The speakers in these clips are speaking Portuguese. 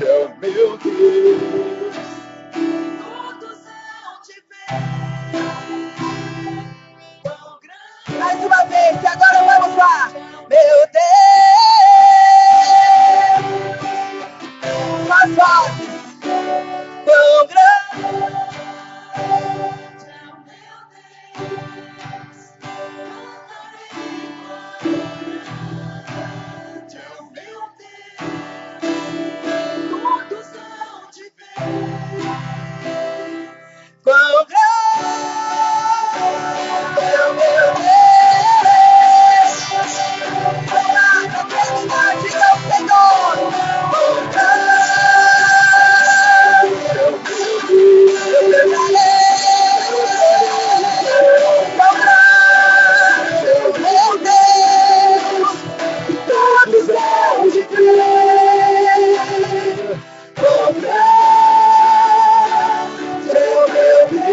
é o meu Deus. Todos hão de ver quão grande. Mais uma vez, e agora vamos lá. Meu Deus, mais forte. Quão grande é o meu Deus. Cantarei quão grande é o meu Deus. Todos hão de ver quão grande é o meu Deus. Vamos lá, pra terminar, diga ao Senhor. Quão grande é o meu Deus. Eu cantarei. Quão grande é o meu Deus. Todos hão de ver quão grande é o meu Deus.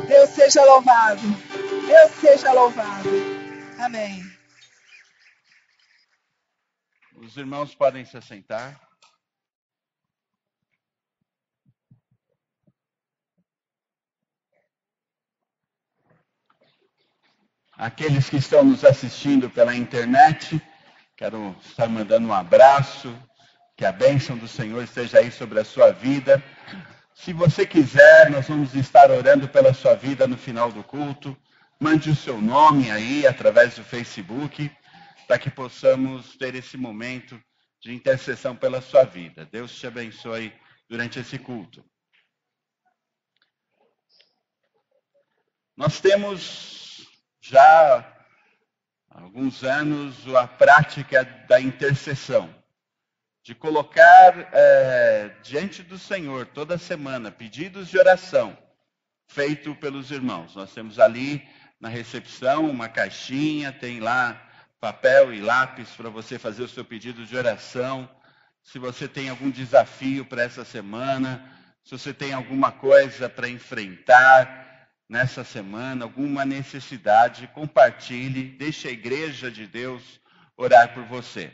Deus seja louvado. Deus seja louvado. Amém. Os irmãos podem se assentar. Aqueles que estão nos assistindo pela internet, quero estar mandando um abraço, que a bênção do Senhor esteja aí sobre a sua vida. Se você quiser, nós vamos estar orando pela sua vida no final do culto. Mande o seu nome aí através do Facebook, para que possamos ter esse momento de intercessão pela sua vida. Deus te abençoe durante esse culto. Nós temos já há alguns anos a prática da intercessão, de colocar diante do Senhor toda semana pedidos de oração feito pelos irmãos. Nós temos ali na recepção uma caixinha, tem lá papel e lápis para você fazer o seu pedido de oração. Se você tem algum desafio para essa semana, se você tem alguma coisa para enfrentar nessa semana, alguma necessidade, compartilhe, deixe a igreja de Deus orar por você.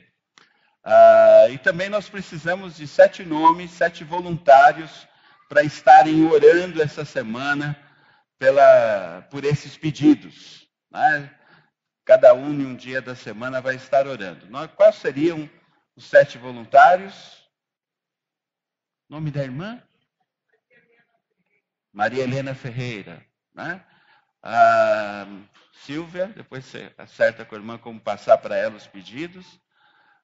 E também nós precisamos de 7 nomes, 7 voluntários para estarem orando essa semana por esses pedidos. Né? Cada um em um dia da semana vai estar orando. Quais seriam os 7 voluntários? Nome da irmã? Maria Helena Ferreira. Né? Silvia, depois você acerta com a irmã como passar para ela os pedidos.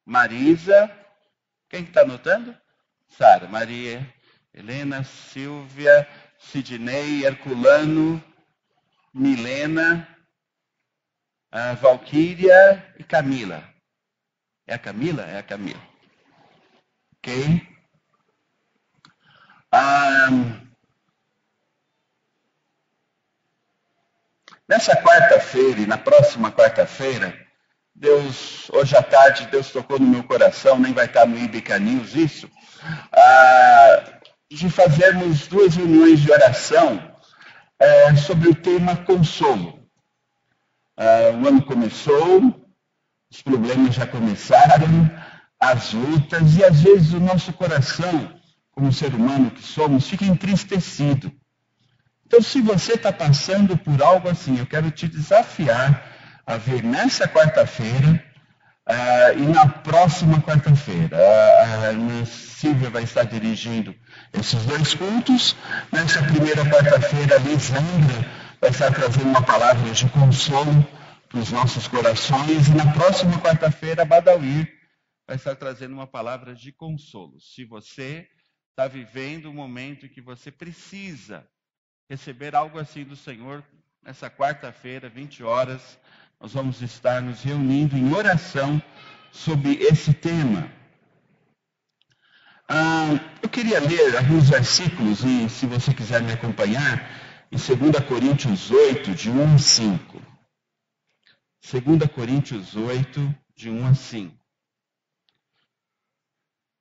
Marisa, quem está anotando? Sara, Maria Helena, Silvia, Sidney, Herculano, Milena, Valquíria e Camila. É a Camila? É a Camila. Ok. Nessa quarta-feira e na próxima quarta-feira, hoje à tarde, Deus tocou no meu coração, nem vai estar no IBK News isso, de fazermos 2 reuniões de oração sobre o tema consolo. O ano começou, os problemas já começaram, as lutas, e às vezes o nosso coração, como ser humano que somos, fica entristecido. Então, se você está passando por algo assim, eu quero te desafiar a vir nessa quarta-feira e na próxima quarta-feira. A irmã Silvia vai estar dirigindo esses 2 cultos. Nessa primeira quarta-feira, a Lisandra vai estar trazendo uma palavra de consolo para os nossos corações. E na próxima quarta-feira, a Badawir vai estar trazendo uma palavra de consolo. Se você está vivendo um momento em que você precisa receber algo assim do Senhor, nessa quarta-feira, 20 horas, nós vamos estar nos reunindo em oração sobre esse tema. Eu queria ler alguns versículos, e se você quiser me acompanhar, em 2 Coríntios 8, de 1 a 5. 2 Coríntios 8, de 1 a 5.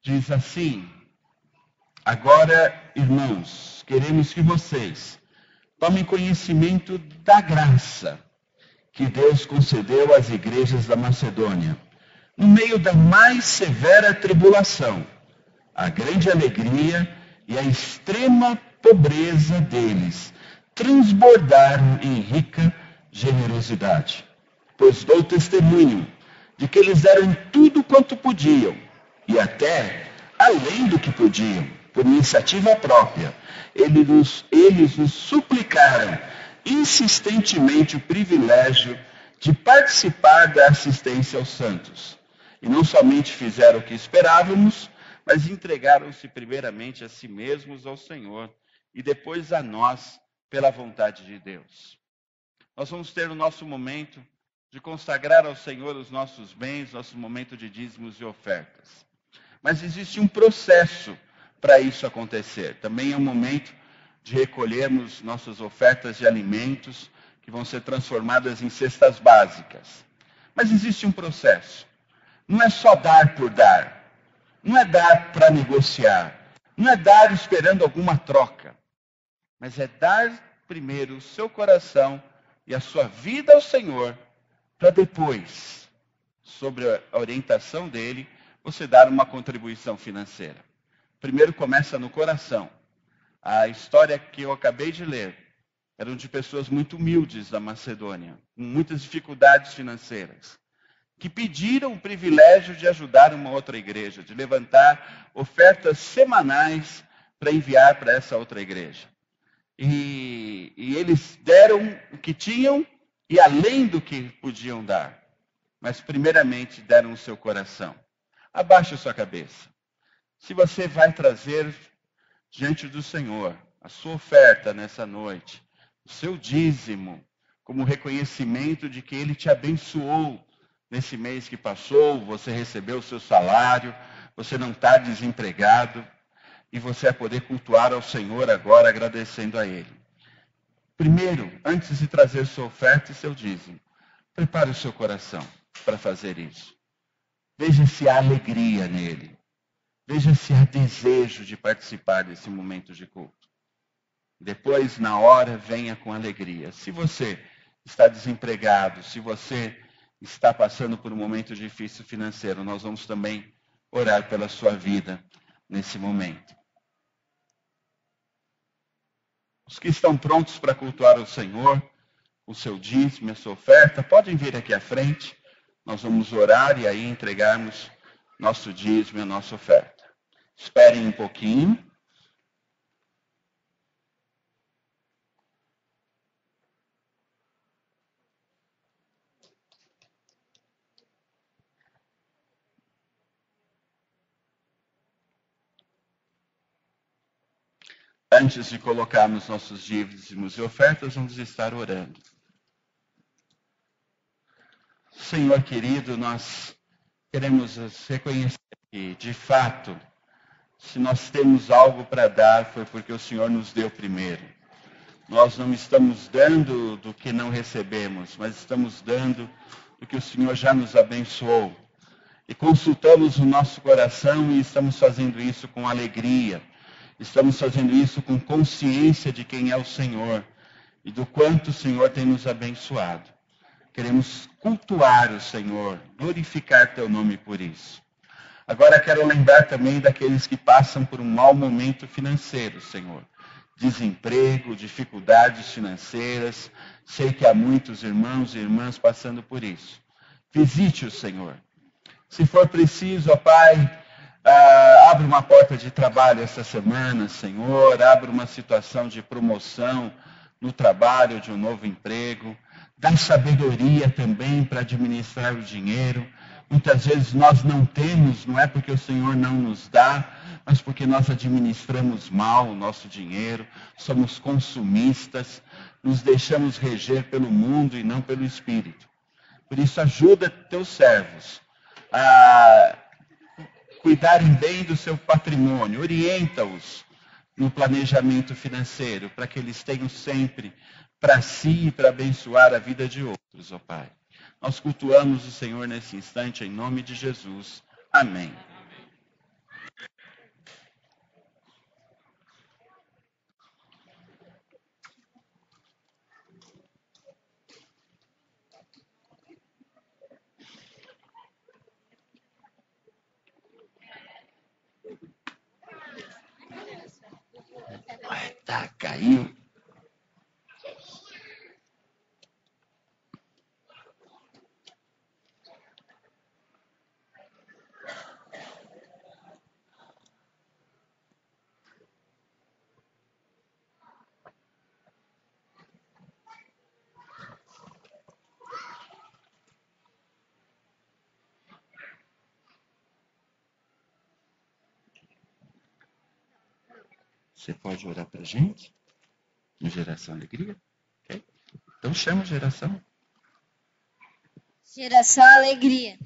Diz assim: agora, irmãos, queremos que vocês tomem conhecimento da graça que Deus concedeu às igrejas da Macedônia. No meio da mais severa tribulação, a grande alegria e a extrema pobreza deles transbordaram em rica generosidade. Pois dou testemunho de que eles deram tudo quanto podiam, e até além do que podiam, por iniciativa própria. Eles nos suplicaram insistentemente o privilégio de participar da assistência aos santos. E não somente fizeram o que esperávamos, mas entregaram-se primeiramente a si mesmos ao Senhor e depois a nós pela vontade de Deus. Nós vamos ter o nosso momento de consagrar ao Senhor os nossos bens, nosso momento de dízimos e ofertas. Mas existe um processo para isso acontecer. Também é um momento de recolhermos nossas ofertas de alimentos que vão ser transformadas em cestas básicas. Mas existe um processo. Não é só dar por dar. Não é dar para negociar. Não é dar esperando alguma troca. Mas é dar primeiro o seu coração e a sua vida ao Senhor, para depois, sobre a orientação dele, você dar uma contribuição financeira. Primeiro começa no coração. A história que eu acabei de ler eram de pessoas muito humildes da Macedônia, com muitas dificuldades financeiras, que pediram o privilégio de ajudar uma outra igreja, de levantar ofertas semanais para enviar para essa outra igreja. E eles deram o que tinham e além do que podiam dar. Mas primeiramente deram o seu coração. Abaixe a sua cabeça. Se você vai trazer diante do Senhor a sua oferta nessa noite, o seu dízimo, como reconhecimento de que Ele te abençoou nesse mês que passou, você recebeu o seu salário, você não está desempregado, e você vai poder cultuar ao Senhor agora agradecendo a Ele. Primeiro, antes de trazer sua oferta e seu dízimo, prepare o seu coração para fazer isso. Veja se há alegria nele. Veja se há desejo de participar desse momento de culto. Depois, na hora, venha com alegria. Se você está desempregado, se você está passando por um momento difícil financeiro, nós vamos também orar pela sua vida nesse momento. Os que estão prontos para cultuar o Senhor, o seu dízimo, a sua oferta, podem vir aqui à frente. Nós vamos orar e aí entregarmos nosso dízimo e a nossa oferta. Esperem um pouquinho. Antes de colocarmos nossos dízimos e ofertas, vamos estar orando. Senhor querido, nós queremos reconhecer que, de fato, se nós temos algo para dar, foi porque o Senhor nos deu primeiro. Nós não estamos dando do que não recebemos, mas estamos dando do que o Senhor já nos abençoou. E consultamos o nosso coração e estamos fazendo isso com alegria. Estamos fazendo isso com consciência de quem é o Senhor e do quanto o Senhor tem nos abençoado. Queremos cultuar o Senhor, glorificar teu nome por isso. Agora quero lembrar também daqueles que passam por um mau momento financeiro, Senhor. Desemprego, dificuldades financeiras. Sei que há muitos irmãos e irmãs passando por isso. Visite o Senhor. Se for preciso, ó Pai, abre uma porta de trabalho essa semana, Senhor. Abre uma situação de promoção no trabalho, de um novo emprego. Dá sabedoria também para administrar o dinheiro. Muitas vezes nós não temos, não é porque o Senhor não nos dá, mas porque nós administramos mal o nosso dinheiro, somos consumistas, nos deixamos reger pelo mundo e não pelo Espírito. Por isso, ajuda teus servos a cuidarem bem do seu patrimônio, orienta-os no planejamento financeiro, para que eles tenham sempre para si e para abençoar a vida de outros, ó Pai. Nós cultuamos o Senhor nesse instante, em nome de Jesus. Amém. Tá, caiu. Você pode orar pra gente? No Geração Alegria? Okay? Então chama Geração. Geração Alegria.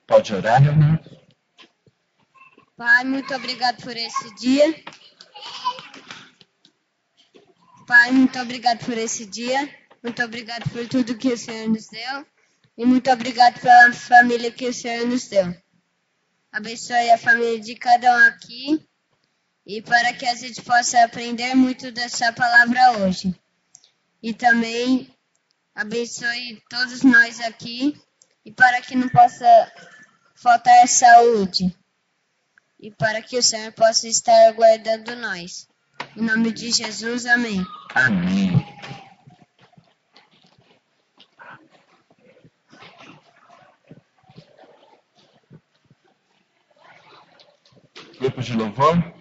Pode orar, Leonardo? Pai, muito obrigado por esse dia. Pai, muito obrigado por esse dia. Muito obrigado por tudo que o Senhor nos deu. E muito obrigado pela família que o Senhor nos deu. Abençoe a família de cada um aqui. E para que a gente possa aprender muito dessa palavra hoje. E também abençoe todos nós aqui. E para que não possa faltar saúde. E para que o Senhor possa estar guardando nós. Em nome de Jesus, amém. Amém. Grupo de louvor.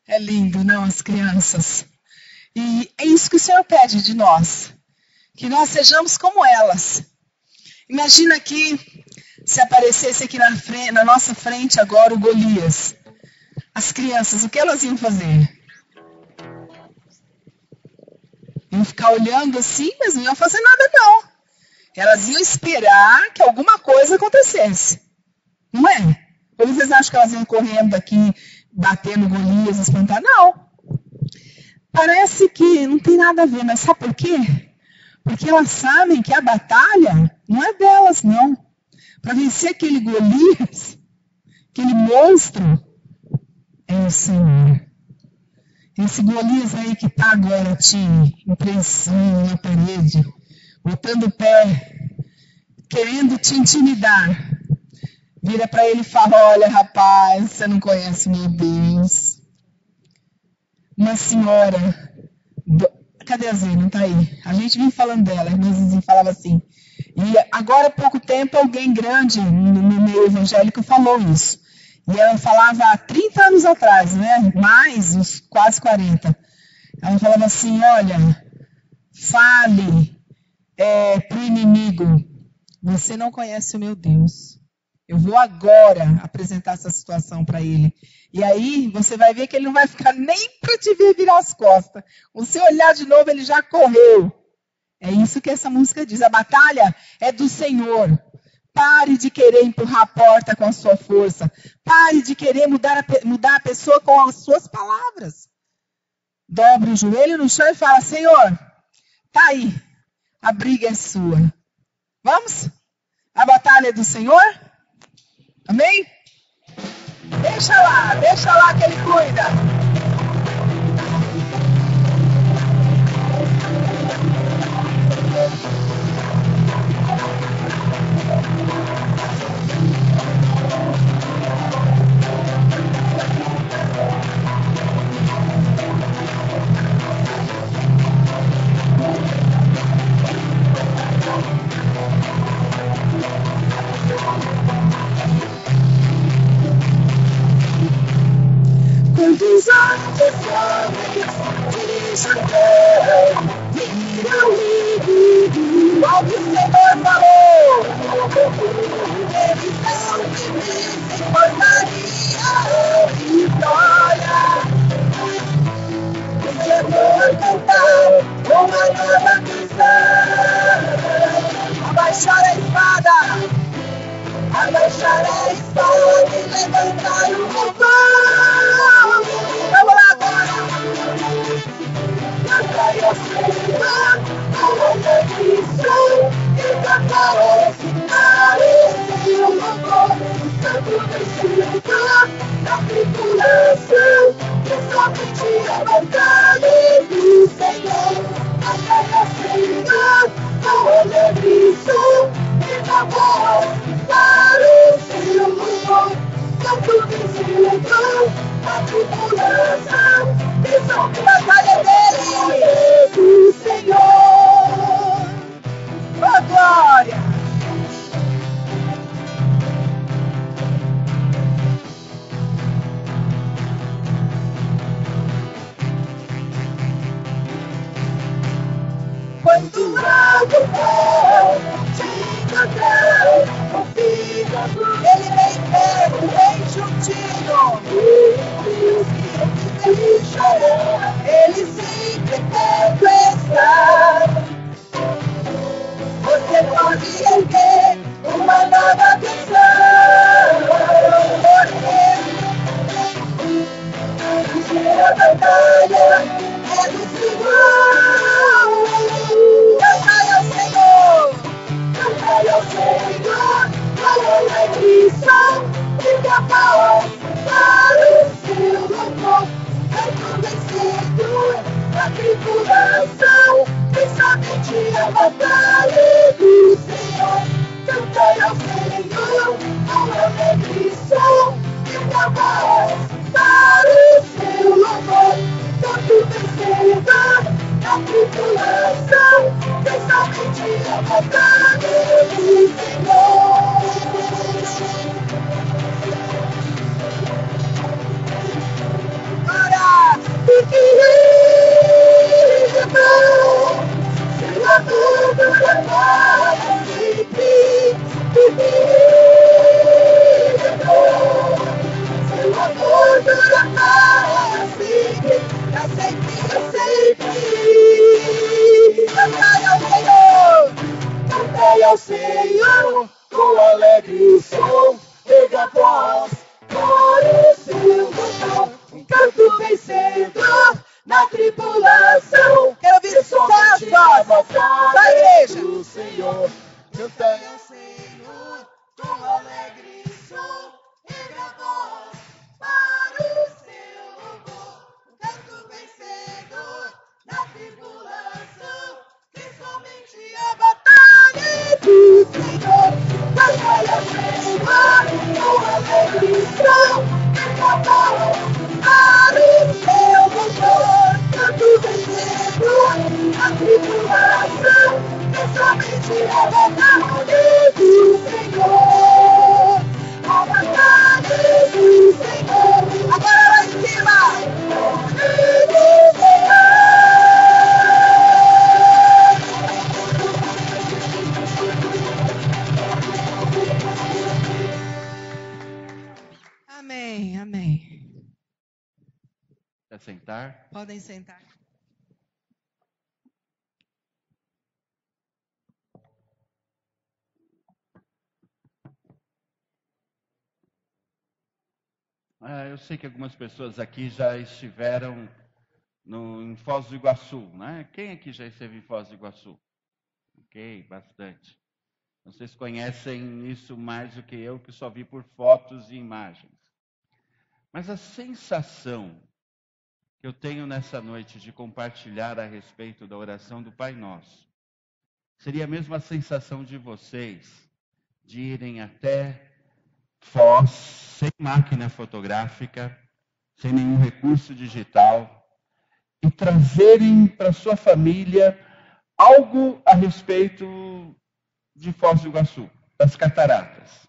É lindo, não, as crianças. E é isso que o Senhor pede de nós. Que nós sejamos como elas. Imagina aqui, se aparecesse aqui na nossa frente agora o Golias. As crianças, o que elas iam fazer? Iam ficar olhando assim, mas não iam fazer nada não. Elas iam esperar que alguma coisa acontecesse. Não é? Ou vocês acham que elas iam correndo aqui, bater no Golias, espantar? Não. Parece que não tem nada a ver, mas sabe por quê? Porque elas sabem que a batalha não é delas, não. Para vencer aquele Golias, aquele monstro, é o Senhor. Esse Golias aí que está agora te imprensando na parede, botando o pé, querendo te intimidar. Vira para ele e fala, olha rapaz, você não conhece meu Deus. Uma senhora, cadê a Zé? Não está aí. A gente vinha falando dela, a irmã Zizi falava assim. E agora há pouco tempo alguém grande no meio evangélico falou isso. E ela falava há 30 anos atrás, né? Mais, uns quase 40. Ela falava assim, olha, fale para o inimigo, você não conhece o meu Deus. Eu vou agora apresentar essa situação para ele. E aí você vai ver que ele não vai ficar nem para te ver virar as costas. O seu olhar de novo, ele já correu. É isso que essa música diz. A batalha é do Senhor. Pare de querer empurrar a porta com a sua força. Pare de querer mudar a pessoa com as suas palavras. Dobre o joelho no chão e fala, Senhor, tá aí. A briga é sua. Vamos? A batalha é do Senhor? Amém? Deixa lá que ele cuida. Quantos anos de fome, de chapéu, viram livre, ao que o Senhor falou. Eles são felizes em porcaria ou vitória. E eu vou cantar uma nova canção. Abaixar a espada, abaixar a espada e levantar o louvor. Vamos lá agora. Cantai ao Senhor, com alegre som, e cantar ao final o seu louvor. Santo vencedor da tribulação, que somente a batalha do Senhor. Cantai ao Senhor, com alegre som, e cantar para o seu louvor. Santo vencedor da tribulação, que somente a batalha dele do Senhor. Oh, glória! Quando algo bom te encontrar, o filho, ele vem perto, vem juntinho. Ele chorou, ele sempre perto está. Você pode erguer uma nova canção, porque a batalha é do Senhor. Cantai ao Senhor, cantai ao Senhor, com alegre som, e cantai para o seu louvor. Canto vencedor da tribulação, que somente a batalha do Senhor. Cantai ao Senhor, com alegre som, e cantai para o seu louvor. Canto vencedor da tribulação, que somente a batalha do Senhor. Ora, seu amor dura para sempre. Seu amor dura para sempre, pra sempre, Cantai ao Senhor, cantai ao Senhor, com alegre som, erga a voz para o seu louvor. Um canto vencedor na tribulação. Quero ouvir sucesso da igreja. Do Senhor, cantai ao Senhor, com alegre som, erga a voz para o seu louvor. Um canto vencedor na tribulação, que somente a batalha é do Senhor. Cantai ao Senhor, com alegre som, erga a voz para o seu louvor. Canto vencedor na tribulação, que somente a batalha é do Senhor. A batalha é do Senhor. Agora lá em cima. É do Senhor. Amém, amém. Quer sentar? Podem sentar. Eu sei que algumas pessoas aqui já estiveram em Foz do Iguaçu, né? Quem aqui já esteve em Foz do Iguaçu? Ok, bastante. Vocês conhecem isso mais do que eu, que só vi por fotos e imagens. Mas a sensação que eu tenho nessa noite de compartilhar a respeito da oração do Pai Nosso seria a mesma sensação de vocês de irem até Foz, sem máquina fotográfica, sem nenhum recurso digital, e trazerem para sua família algo a respeito de Foz do Iguaçu, das cataratas.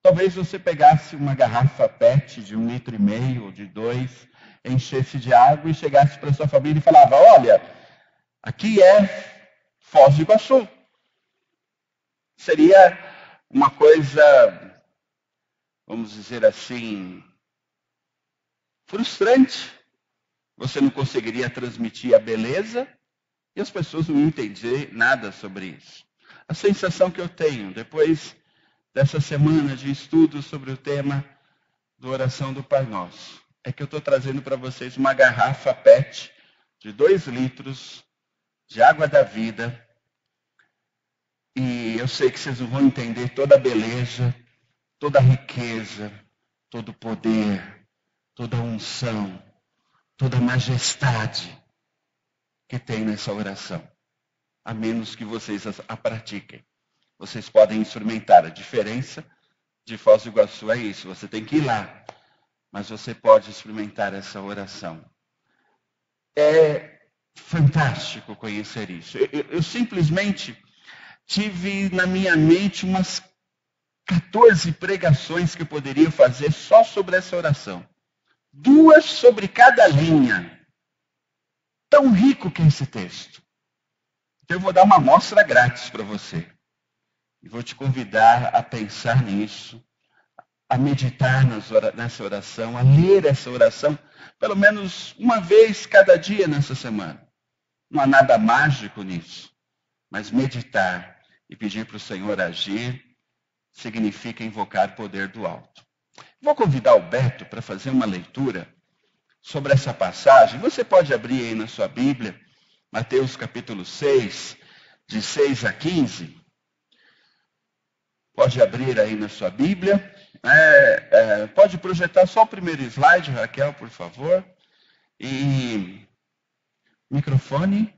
Talvez você pegasse uma garrafa PET de 1,5 litros ou de 2, enchesse de água e chegasse para sua família e falava: olha, aqui é Foz do Iguaçu. Seria uma coisa, vamos dizer assim, frustrante. Você não conseguiria transmitir a beleza e as pessoas não iam entender nada sobre isso. A sensação que eu tenho, depois dessa semana de estudo sobre o tema da oração do Pai Nosso, é que eu estou trazendo para vocês uma garrafa PET de 2 litros de água da vida. E eu sei que vocês não vão entender toda a beleza, toda a riqueza, todo o poder, toda a unção, toda a majestade que tem nessa oração, a menos que vocês a pratiquem. Vocês podem instrumentar. A diferença de Foz do Iguaçu é isso, você tem que ir lá, mas você pode experimentar essa oração. É fantástico conhecer isso. Eu simplesmente tive na minha mente umas 14 pregações que eu poderia fazer só sobre essa oração. 2 sobre cada linha. Tão rico que é esse texto. Então eu vou dar uma amostra grátis para você. E vou te convidar a pensar nisso, a meditar nessa oração, a ler essa oração, pelo menos uma vez cada dia nessa semana. Não há nada mágico nisso, mas meditar e pedir para o Senhor agir significa invocar o poder do alto. Vou convidar o Beto para fazer uma leitura sobre essa passagem. Você pode abrir aí na sua Bíblia, Mateus capítulo 6, de 6 a 15. Pode abrir aí na sua Bíblia. Pode projetar só o primeiro slide, Raquel, por favor. E microfone.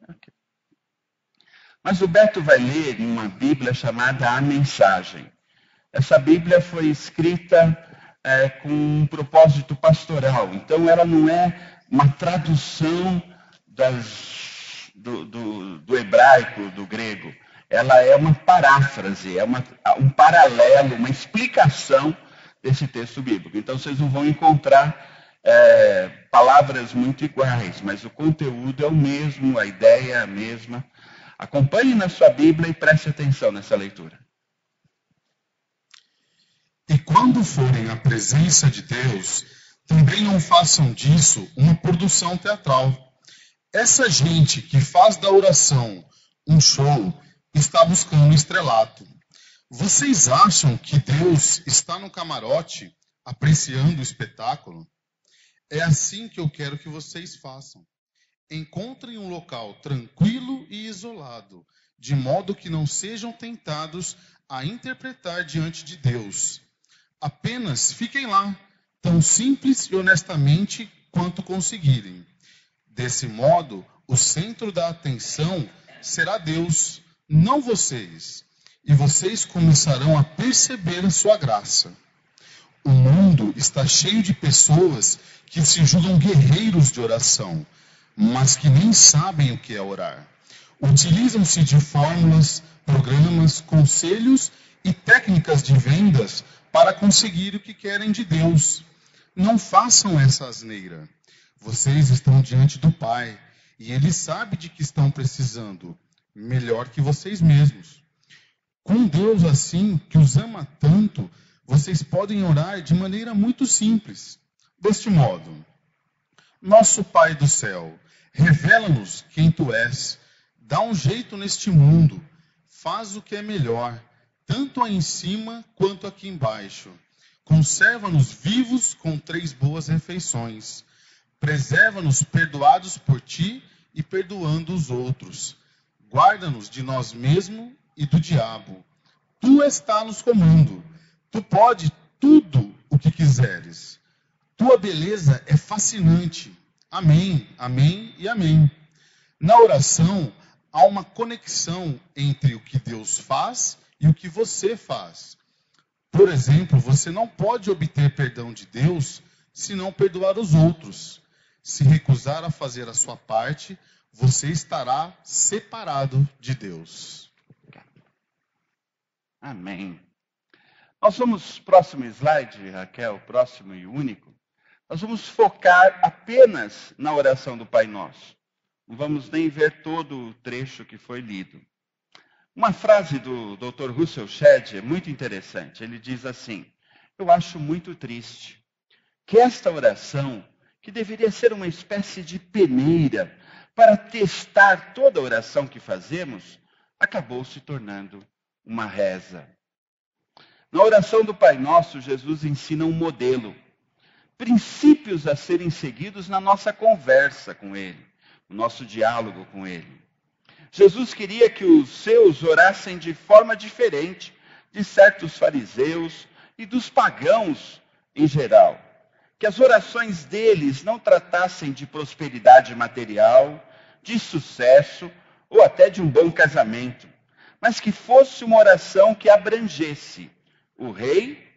Mas o Beto vai ler em uma Bíblia chamada A Mensagem. Essa Bíblia foi escrita com um propósito pastoral. Então, ela não é uma tradução do hebraico, do grego. Ela é uma paráfrase, é um paralelo, uma explicação desse texto bíblico. Então, vocês não vão encontrar palavras muito iguais, mas o conteúdo é o mesmo, a ideia é a mesma. Acompanhe na sua Bíblia e preste atenção nessa leitura. E quando forem à presença de Deus, também não façam disso uma produção teatral. Essa gente que faz da oração um show está buscando estrelato. Vocês acham que Deus está no camarote apreciando o espetáculo? É assim que eu quero que vocês façam. Encontrem um local tranquilo e isolado, de modo que não sejam tentados a interpretar diante de Deus. Apenas fiquem lá, tão simples e honestamente quanto conseguirem. Desse modo, o centro da atenção será Deus, não vocês, e vocês começarão a perceber a sua graça. O mundo está cheio de pessoas que se julgam guerreiros de oração, mas que nem sabem o que é orar. Utilizam-se de fórmulas, programas, conselhos e técnicas de vendas para conseguir o que querem de Deus. Não façam essa asneira. Vocês estão diante do Pai e Ele sabe de que estão precisando, melhor que vocês mesmos. Com Deus assim, que os ama tanto, vocês podem orar de maneira muito simples. Deste modo: Nosso Pai do céu, revela-nos quem Tu és, dá um jeito neste mundo, faz o que é melhor, tanto aí em cima quanto aqui embaixo. Conserva-nos vivos com 3 boas refeições. Preserva-nos perdoados por Ti e perdoando os outros. Guarda-nos de nós mesmos e do diabo. Tu está nos comando. Tu pode tudo o que quiseres. Tua beleza é fascinante. Amém, amém e amém. Na oração, há uma conexão entre o que Deus faz e o que você faz. Por exemplo, você não pode obter perdão de Deus se não perdoar os outros. Se recusar a fazer a sua parte, você estará separado de Deus. Amém. Nós vamos, próximo slide, Raquel, próximo e único. Nós vamos focar apenas na oração do Pai Nosso. Não vamos nem ver todo o trecho que foi lido. Uma frase do Dr. Russell Shedd é muito interessante. Ele diz assim: eu acho muito triste que esta oração, que deveria ser uma espécie de peneira para testar toda a oração que fazemos, acabou se tornando uma reza. Na oração do Pai Nosso, Jesus ensina um modelo, princípios a serem seguidos na nossa conversa com Ele, no nosso diálogo com Ele. Jesus queria que os seus orassem de forma diferente de certos fariseus e dos pagãos em geral. Que as orações deles não tratassem de prosperidade material, de sucesso ou até de um bom casamento, mas que fosse uma oração que abrangesse o Rei,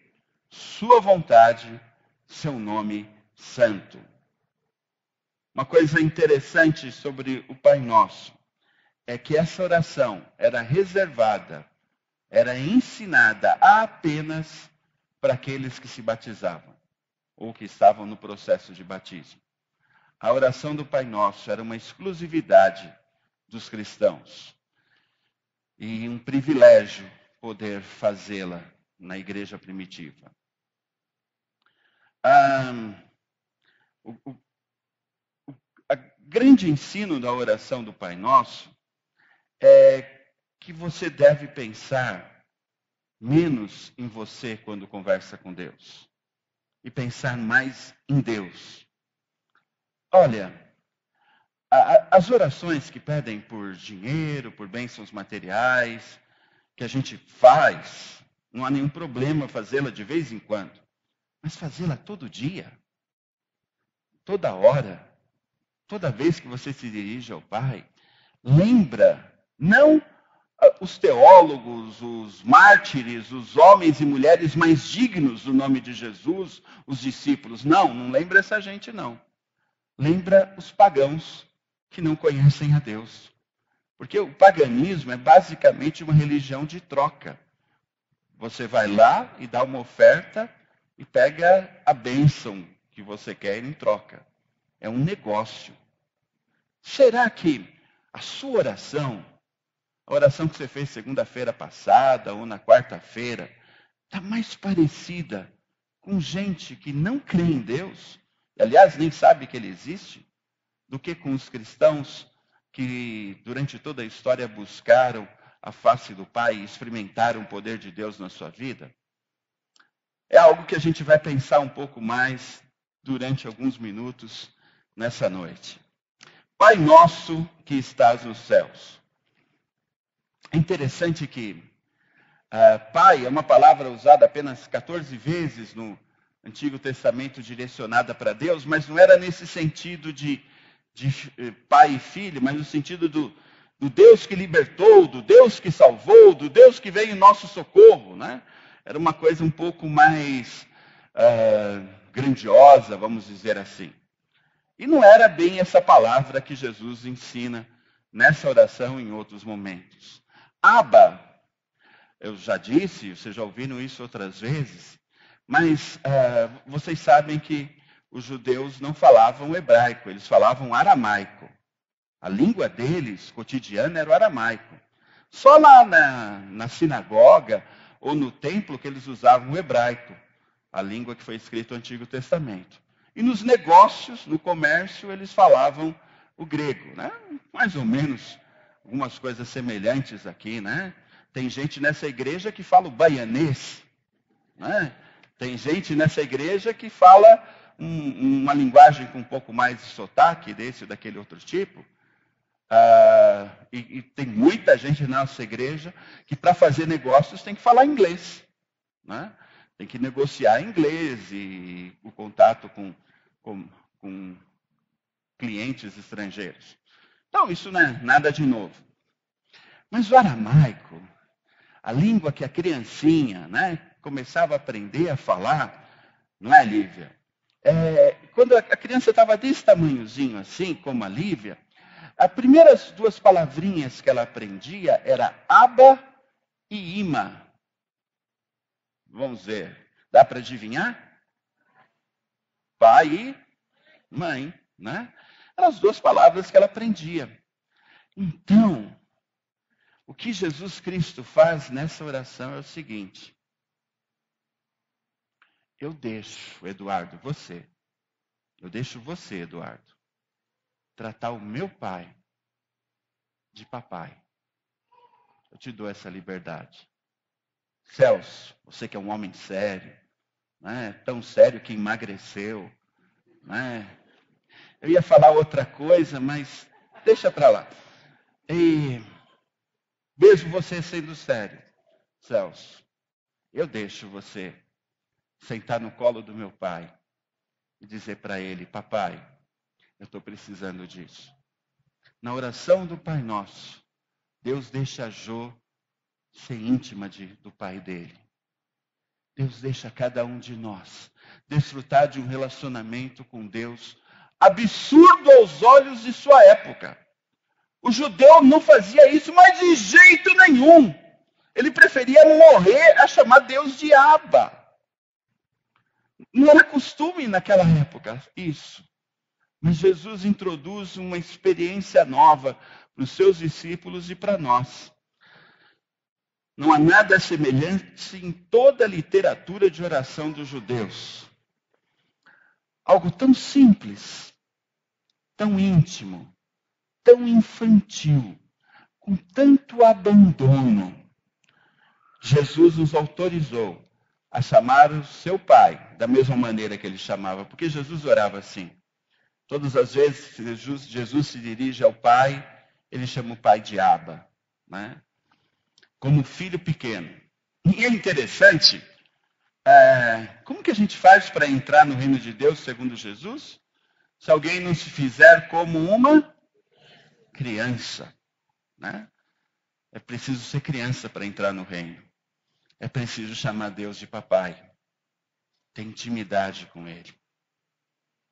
sua vontade, seu nome santo. Uma coisa interessante sobre o Pai Nosso é que essa oração era reservada, era ensinada apenas para aqueles que se batizavam ou que estavam no processo de batismo. A oração do Pai Nosso era uma exclusividade dos cristãos e um privilégio poder fazê-la na igreja primitiva. O grande ensino da oração do Pai Nosso é que você deve pensar menos em você quando conversa com Deus e pensar mais em Deus. Olha, as orações que pedem por dinheiro, por bênçãos materiais, que a gente faz, não há nenhum problema fazê-la de vez em quando, mas fazê-la todo dia, toda hora, toda vez que você se dirige ao Pai, lembra, não os teólogos, os mártires, os homens e mulheres mais dignos do nome de Jesus, os discípulos. Não lembra essa gente, não. Lembra os pagãos que não conhecem a Deus. Porque o paganismo é basicamente uma religião de troca. Você vai lá e dá uma oferta e pega a bênção que você quer em troca. É um negócio. Será que a sua oração, a oração que você fez segunda-feira passada ou na quarta-feira, está mais parecida com gente que não crê em Deus, e, aliás, nem sabe que Ele existe, do que com os cristãos que durante toda a história buscaram a face do Pai e experimentaram o poder de Deus na sua vida? É algo que a gente vai pensar um pouco mais durante alguns minutos nessa noite. Pai nosso que estás nos céus. É interessante que Pai é uma palavra usada apenas 14 vezes no Antigo Testamento direcionada para Deus, mas não era nesse sentido de pai e filho, mas no sentido do Deus que libertou, do Deus que salvou, do Deus que veio em nosso socorro, né? Era uma coisa um pouco mais grandiosa, vamos dizer assim. E não era bem essa palavra que Jesus ensina nessa oração em outros momentos. Abba, eu já disse, vocês já ouviram isso outras vezes, mas vocês sabem que os judeus não falavam hebraico, eles falavam aramaico. A língua deles, cotidiana, era o aramaico. Só lá na sinagoga ou no templo que eles usavam o hebraico, a língua que foi escrita no Antigo Testamento. E nos negócios, no comércio, eles falavam o grego, né? Mais ou menos algumas coisas semelhantes aqui, né? Tem gente nessa igreja que fala o baianês, né? Tem gente nessa igreja que fala uma linguagem com um pouco mais de sotaque, desse ou daquele outro tipo. E tem muita gente na nossa igreja que para fazer negócios tem que falar inglês, né? Tem que negociar em inglês e o contato com clientes estrangeiros. Então, isso não é nada de novo. Mas o aramaico, a língua que a criancinha, né, começava a aprender a falar, não é, Lívia? Quando a criança estava desse tamanhozinho assim, como a Lívia, as primeiras duas palavrinhas que ela aprendia era Abba e Ima. Vamos ver, dá para adivinhar? Pai e mãe, né? Eram as duas palavras que ela aprendia. Então, O que Jesus Cristo faz nessa oração é o seguinte: eu deixo, Eduardo, Eduardo, tratar o meu pai de papai. Eu te dou essa liberdade. Celso, você que é um homem sério, né? Tão sério que emagreceu, né? Eu ia falar outra coisa, mas deixa para lá. E mesmo você sendo sério, Celso, eu deixo você sentar no colo do meu pai e dizer para ele: papai, eu estou precisando disso. Na oração do Pai Nosso, Deus deixa a Jô ser íntima do pai dele. Deus deixa cada um de nós desfrutar de um relacionamento com Deus absurdo aos olhos de sua época. O judeu não fazia isso, mas de jeito nenhum. Ele preferia morrer a chamar Deus de Abba. Não era costume naquela época isso. Mas Jesus introduz uma experiência nova para os seus discípulos e para nós. Não há nada semelhante em toda a literatura de oração dos judeus. Algo tão simples, tão íntimo, tão infantil, com tanto abandono. Jesus nos autorizou a chamar o seu pai da mesma maneira que ele chamava, porque Jesus orava assim. Todas as vezes que Jesus se dirige ao pai, ele chama o pai de Abba, né? Como filho pequeno. E é interessante, como que a gente faz para entrar no reino de Deus segundo Jesus? Se alguém não se fizer como uma criança, né? É preciso ser criança para entrar no reino. É preciso chamar Deus de papai. Ter intimidade com ele.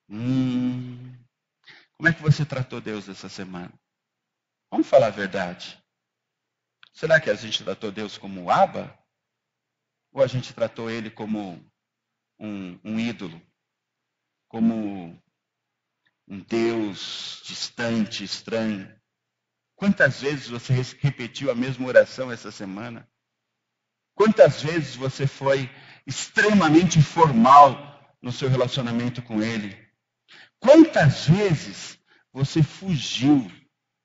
Como é que você tratou Deus essa semana? Vamos falar a verdade. Será que a gente tratou Deus como Abba? Ou a gente tratou ele como um ídolo? Como um Deus distante, estranho? Quantas vezes você repetiu a mesma oração essa semana? Quantas vezes você foi extremamente formal no seu relacionamento com ele? Quantas vezes você fugiu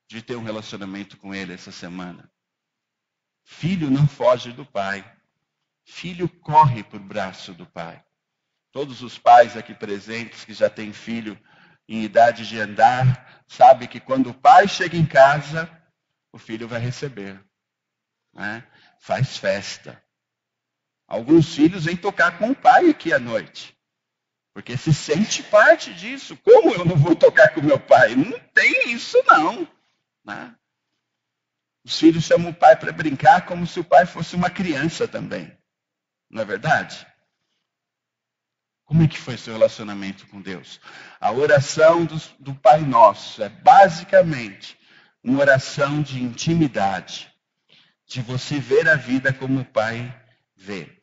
de ter um relacionamento com ele essa semana? Filho não foge do pai. Filho corre por braço do pai. Todos os pais aqui presentes que já têm filho em idade de andar, sabem que quando o pai chega em casa, o filho vai receber, né? Faz festa. Alguns filhos vêm tocar com o pai aqui à noite, porque se sente parte disso. Como eu não vou tocar com meu pai? Não tem isso não, né? Os filhos chamam o pai para brincar como se o pai fosse uma criança também. Não é verdade? Como é que foi seu relacionamento com Deus? A oração do Pai Nosso é basicamente uma oração de intimidade, de você ver a vida como o Pai vê.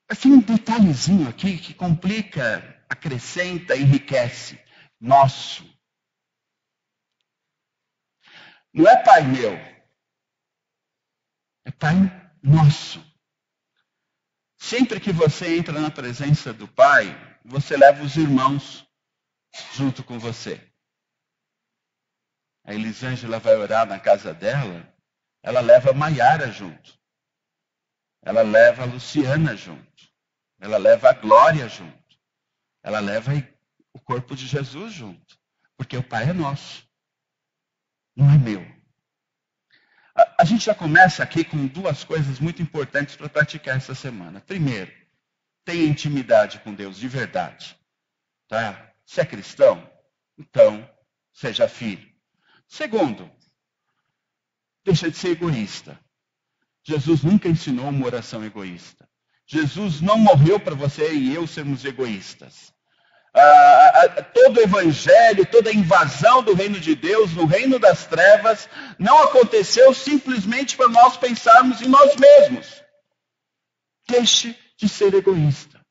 Assim, um detalhezinho aqui que complica, acrescenta, enriquece. Nosso. Não é Pai meu. É Pai nosso. Sempre que você entra na presença do Pai, você leva os irmãos junto com você. A Elisângela vai orar na casa dela, ela leva a Maiara junto. Ela leva a Luciana junto. Ela leva a Glória junto. Ela leva o corpo de Jesus junto. Porque o Pai é nosso. Não é meu. A gente já começa aqui com duas coisas muito importantes para praticar essa semana. Primeiro, tenha intimidade com Deus de verdade. Tá? Se é cristão, então seja filho. Segundo, deixa de ser egoísta. Jesus nunca ensinou uma oração egoísta. Jesus não morreu para você e eu sermos egoístas. Todo o evangelho, toda a invasão do reino de Deus, no reino das trevas, não aconteceu simplesmente para nós pensarmos em nós mesmos. Deixe de ser egoísta.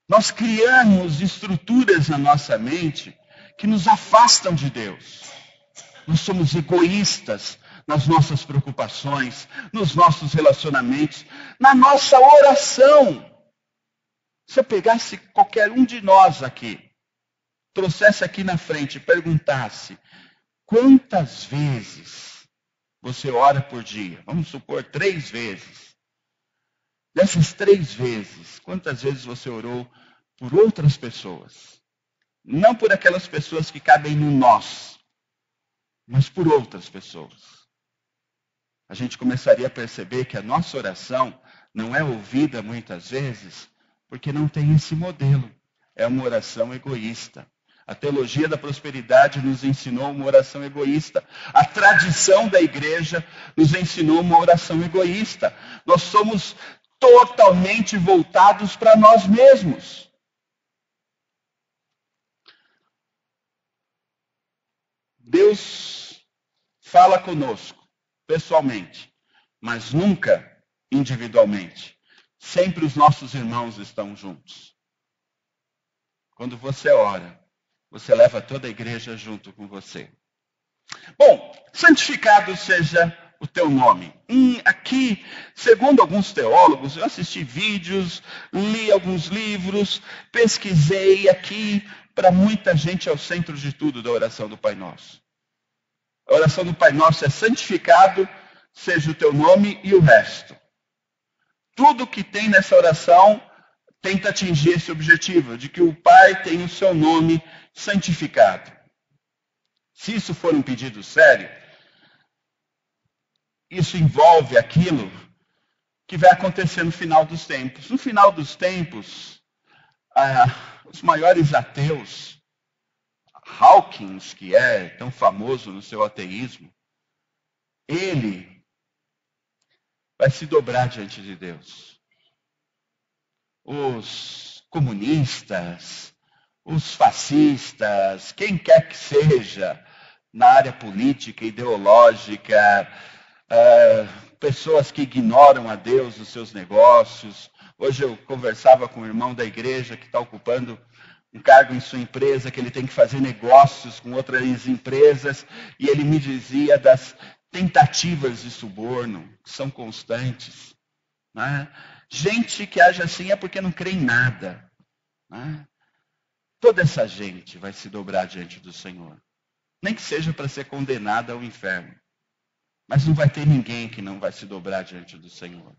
Nós criamos estruturas na nossa mente que nos afastam de Deus. Nós somos egoístas nas nossas preocupações, nos nossos relacionamentos, na nossa oração. Se eu pegasse qualquer um de nós aqui, trouxesse aqui na frente e perguntasse quantas vezes você ora por dia? Vamos supor 3 vezes. Dessas 3 vezes, quantas vezes você orou por outras pessoas? Não por aquelas pessoas que cabem no nós, mas por outras pessoas. A gente começaria a perceber que a nossa oração não é ouvida muitas vezes porque não tem esse modelo. É uma oração egoísta. A teologia da prosperidade nos ensinou uma oração egoísta. A tradição da igreja nos ensinou uma oração egoísta. Nós somos totalmente voltados para nós mesmos. Deus fala conosco, pessoalmente, mas nunca individualmente. Sempre os nossos irmãos estão juntos. Quando você ora, você leva toda a igreja junto com você. Bom, santificado seja o teu nome. Aqui, segundo alguns teólogos, eu assisti vídeos, li alguns livros, pesquisei aqui, para muita gente é o centro de tudo da oração do Pai Nosso. A oração do Pai Nosso é santificado seja o teu nome e o resto. Tudo que tem nessa oração tenta atingir esse objetivo, de que o Pai tenha o seu nome santificado. Se isso for um pedido sério, isso envolve aquilo que vai acontecer no final dos tempos. No final dos tempos, os maiores ateus, Hawkins, que é tão famoso no seu ateísmo, ele vai se dobrar diante de Deus. Os comunistas, os fascistas, quem quer que seja, na área política, ideológica, pessoas que ignoram a Deus nos seus negócios. Hoje eu conversava com um irmão da igreja que está ocupando um cargo em sua empresa, que ele tem que fazer negócios com outras empresas, e ele me dizia das tentativas de suborno, que são constantes. Né? Gente que age assim é porque não crê em nada. Né? Toda essa gente vai se dobrar diante do Senhor. Nem que seja para ser condenada ao inferno. Mas não vai ter ninguém que não vai se dobrar diante do Senhor.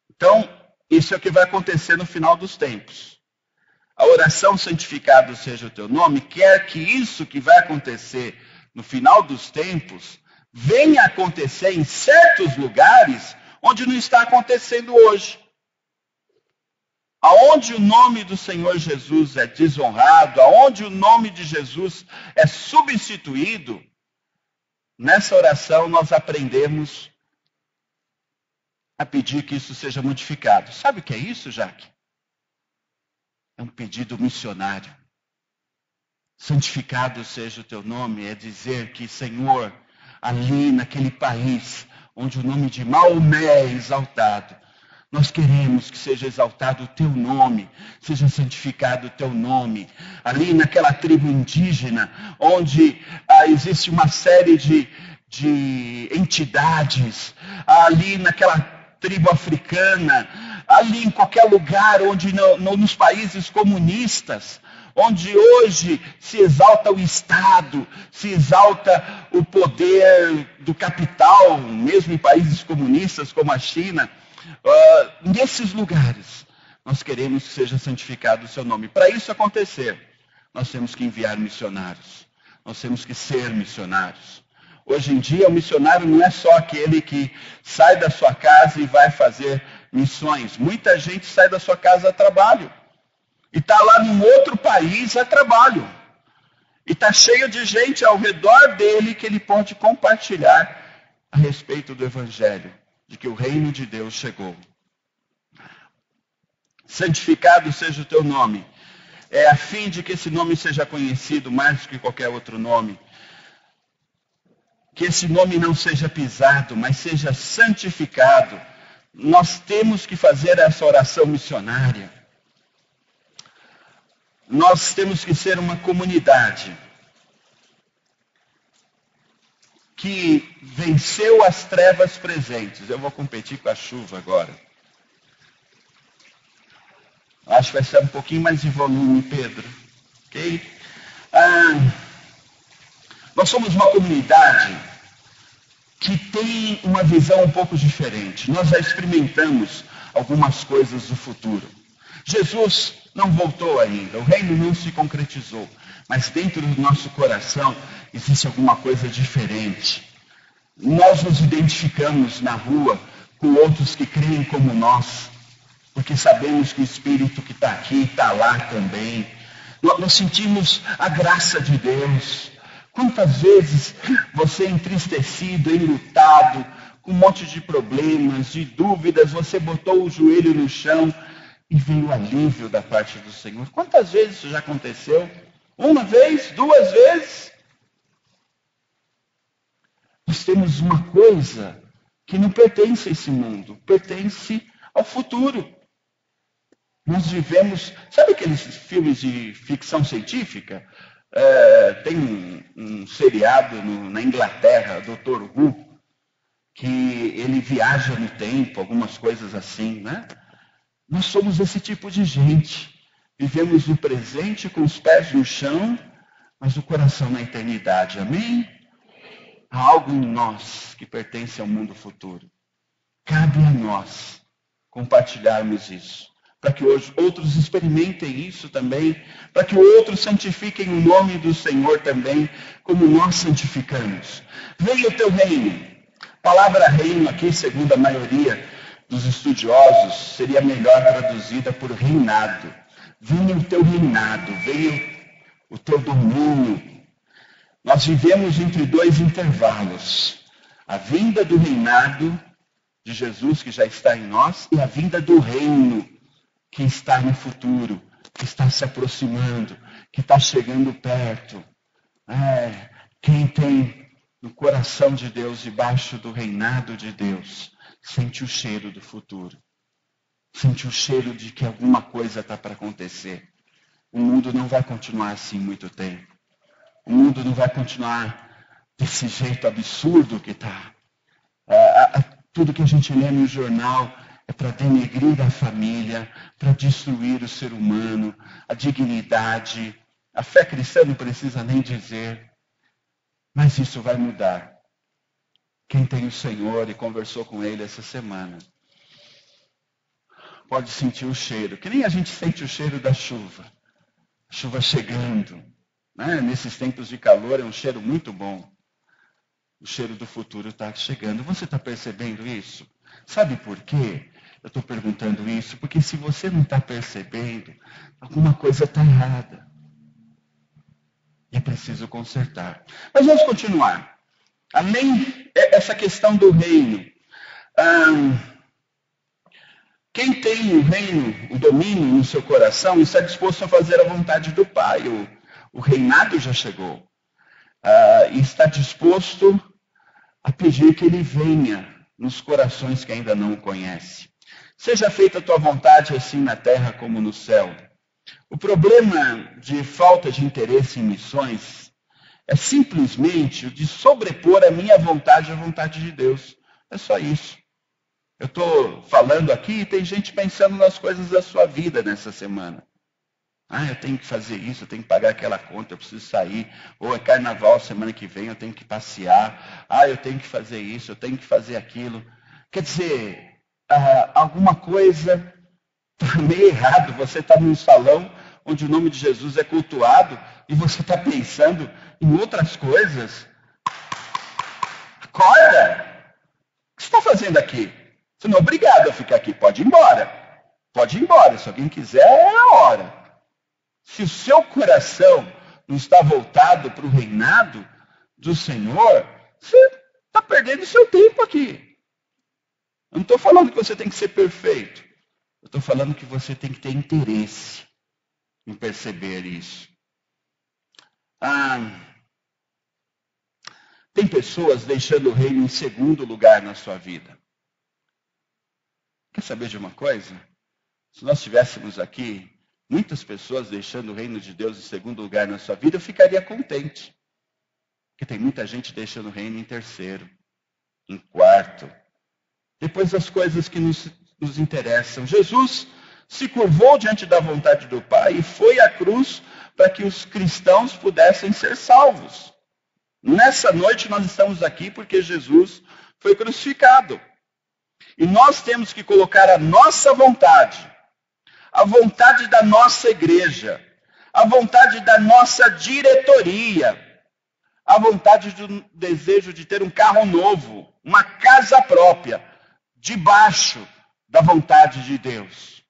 Então, isso é o que vai acontecer no final dos tempos. A oração santificado seja o teu nome quer que isso que vai acontecer no final dos tempos venha a acontecer em certos lugares onde não está acontecendo hoje. Aonde o nome do Senhor Jesus é desonrado, aonde o nome de Jesus é substituído, nessa oração nós aprendemos a pedir que isso seja modificado. Sabe o que é isso, Jaque? É um pedido missionário. Santificado seja o teu nome, é dizer que, Senhor, ali naquele país onde o nome de Maomé é exaltado, nós queremos que seja exaltado o teu nome, seja santificado o teu nome. Ali naquela tribo indígena, onde existe uma série de entidades, ali naquela tribo africana, ali em qualquer lugar, onde nos países comunistas, onde hoje se exalta o Estado, se exalta o poder do capital, mesmo em países comunistas como a China, nesses lugares, nós queremos que seja santificado o seu nome. Para isso acontecer, nós temos que enviar missionários. Nós temos que ser missionários. Hoje em dia, o missionário não é só aquele que sai da sua casa e vai fazer missões. Muita gente sai da sua casa a trabalho. E está lá num outro país a trabalho. E está cheio de gente ao redor dele que ele pode compartilhar a respeito do Evangelho, de que o reino de Deus chegou. Santificado seja o teu nome. É a fim de que esse nome seja conhecido mais do que qualquer outro nome. Que esse nome não seja pisado, mas seja santificado. Nós temos que fazer essa oração missionária. Nós temos que ser uma comunidade que venceu as trevas presentes. Eu vou competir com a chuva agora. Acho que vai ser um pouquinho mais de volume, Pedro. Ok? Nós somos uma comunidade que tem uma visão um pouco diferente. Nós já experimentamos algumas coisas do futuro. Jesus não voltou ainda, o reino não se concretizou, mas dentro do nosso coração existe alguma coisa diferente. Nós nos identificamos na rua com outros que creem como nós, porque sabemos que o Espírito que está aqui está lá também. Nós sentimos a graça de Deus. Quantas vezes você entristecido, enlutado, com um monte de problemas, de dúvidas, você botou o joelho no chão e veio o alívio da parte do Senhor? Quantas vezes isso já aconteceu? Uma vez? Duas vezes? Nós temos uma coisa que não pertence a esse mundo, pertence ao futuro. Nós vivemos, sabe aqueles filmes de ficção científica? Tem um seriado na Inglaterra, Dr. Who, que ele viaja no tempo, algumas coisas assim, né? Nós somos esse tipo de gente. Vivemos no presente com os pés no chão, mas o coração na eternidade. Amém? Há algo em nós que pertence ao mundo futuro. Cabe a nós compartilharmos isso, para que hoje outros experimentem isso também, para que outros santifiquem o nome do Senhor também, como nós santificamos. Venha o teu reino. A palavra reino aqui, segundo a maioria dos estudiosos, seria melhor traduzida por reinado. Venha o teu reinado, venha o teu domínio. Nós vivemos entre dois intervalos. A vinda do reinado de Jesus, que já está em nós, e a vinda do reino, que está no futuro, que está se aproximando, que está chegando perto. Quem tem no coração de Deus, debaixo do reinado de Deus, sente o cheiro do futuro. Sente o cheiro de que alguma coisa está para acontecer. O mundo não vai continuar assim muito tempo. O mundo não vai continuar desse jeito absurdo que está. Tudo que a gente lê no jornal é para denegrir a família, para destruir o ser humano, a dignidade. A fé cristã não precisa nem dizer. Mas isso vai mudar. Quem tem o Senhor e conversou com Ele essa semana, pode sentir o cheiro, que nem a gente sente o cheiro da chuva. A chuva chegando. Né? Nesses tempos de calor é um cheiro muito bom. O cheiro do futuro está chegando. Você está percebendo isso? Sabe por quê? Eu estou perguntando isso, porque se você não está percebendo, alguma coisa está errada. E é preciso consertar. Mas vamos continuar. Além dessa questão do reino. Quem tem o reino, o domínio no seu coração, está disposto a fazer a vontade do Pai. O reinado já chegou. E está disposto a pedir que Ele venha nos corações que ainda não o conhecem. Seja feita a tua vontade assim na terra como no céu. O problema de falta de interesse em missões é simplesmente o de sobrepor a minha vontade à vontade de Deus. É só isso. Eu estou falando aqui e tem gente pensando nas coisas da sua vida nessa semana. Eu tenho que fazer isso, eu tenho que pagar aquela conta, eu preciso sair. Ou é carnaval semana que vem, eu tenho que passear. Eu tenho que fazer isso, eu tenho que fazer aquilo. Quer dizer, alguma coisa está meio errado. Você está num salão onde o nome de Jesus é cultuado e você está pensando em outras coisas. Acorda! O que você está fazendo aqui? Você não é obrigado a ficar aqui, pode ir embora. Pode ir embora, se alguém quiser, é a hora. Se o seu coração não está voltado para o reinado do Senhor, você está perdendo o seu tempo aqui. Eu não estou falando que você tem que ser perfeito. Eu estou falando que você tem que ter interesse em perceber isso. Tem pessoas deixando o reino em segundo lugar na sua vida. Quer saber de uma coisa? Se nós tivéssemos aqui muitas pessoas deixando o reino de Deus em segundo lugar na sua vida, eu ficaria contente. Porque tem muita gente deixando o reino em terceiro, em quarto. Depois as coisas que nos interessam. Jesus se curvou diante da vontade do Pai e foi à cruz para que os cristãos pudessem ser salvos. Nessa noite nós estamos aqui porque Jesus foi crucificado. E nós temos que colocar a nossa vontade, a vontade da nossa igreja, a vontade da nossa diretoria, a vontade do desejo de ter um carro novo, uma casa própria, debaixo da vontade de Deus.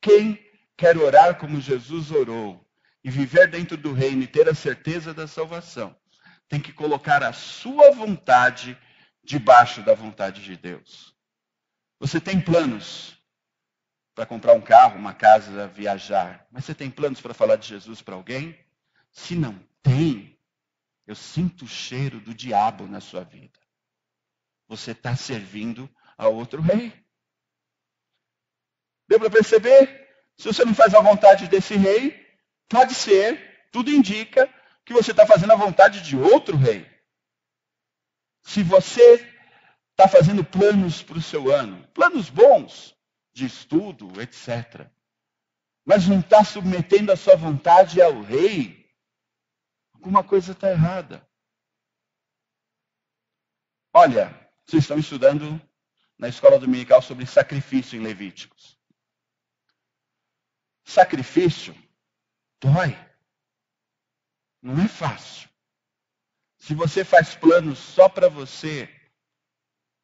Quem quer orar como Jesus orou e viver dentro do reino e ter a certeza da salvação, tem que colocar a sua vontade debaixo da vontade de Deus. Você tem planos para comprar um carro, uma casa, viajar, mas você tem planos para falar de Jesus para alguém? Se não tem, eu sinto o cheiro do diabo na sua vida. Você está servindo a outro rei. Deu para perceber? Se você não faz a vontade desse rei, pode ser, tudo indica, que você está fazendo a vontade de outro rei. Se você está fazendo planos para o seu ano, planos bons, de estudo, etc., mas não está submetendo a sua vontade ao rei, alguma coisa está errada. Olha, vocês estão estudando na escola dominical sobre sacrifício em Levíticos. Sacrifício dói. Não é fácil. Se você faz planos só para você,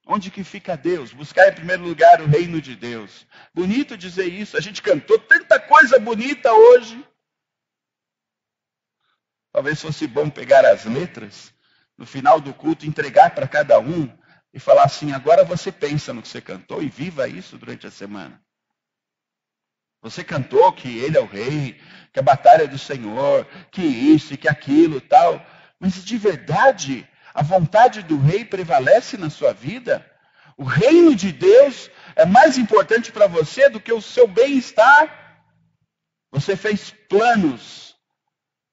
onde que fica Deus? Buscar em primeiro lugar o reino de Deus. Bonito dizer isso. A gente cantou tanta coisa bonita hoje. Talvez fosse bom pegar as letras, no final do culto, entregar para cada um e falar assim, agora você pensa no que você cantou e viva isso durante a semana. Você cantou que ele é o rei, que a batalha é do Senhor, que isso e que aquilo e tal. Mas de verdade, a vontade do rei prevalece na sua vida? O reino de Deus é mais importante para você do que o seu bem-estar? Você fez planos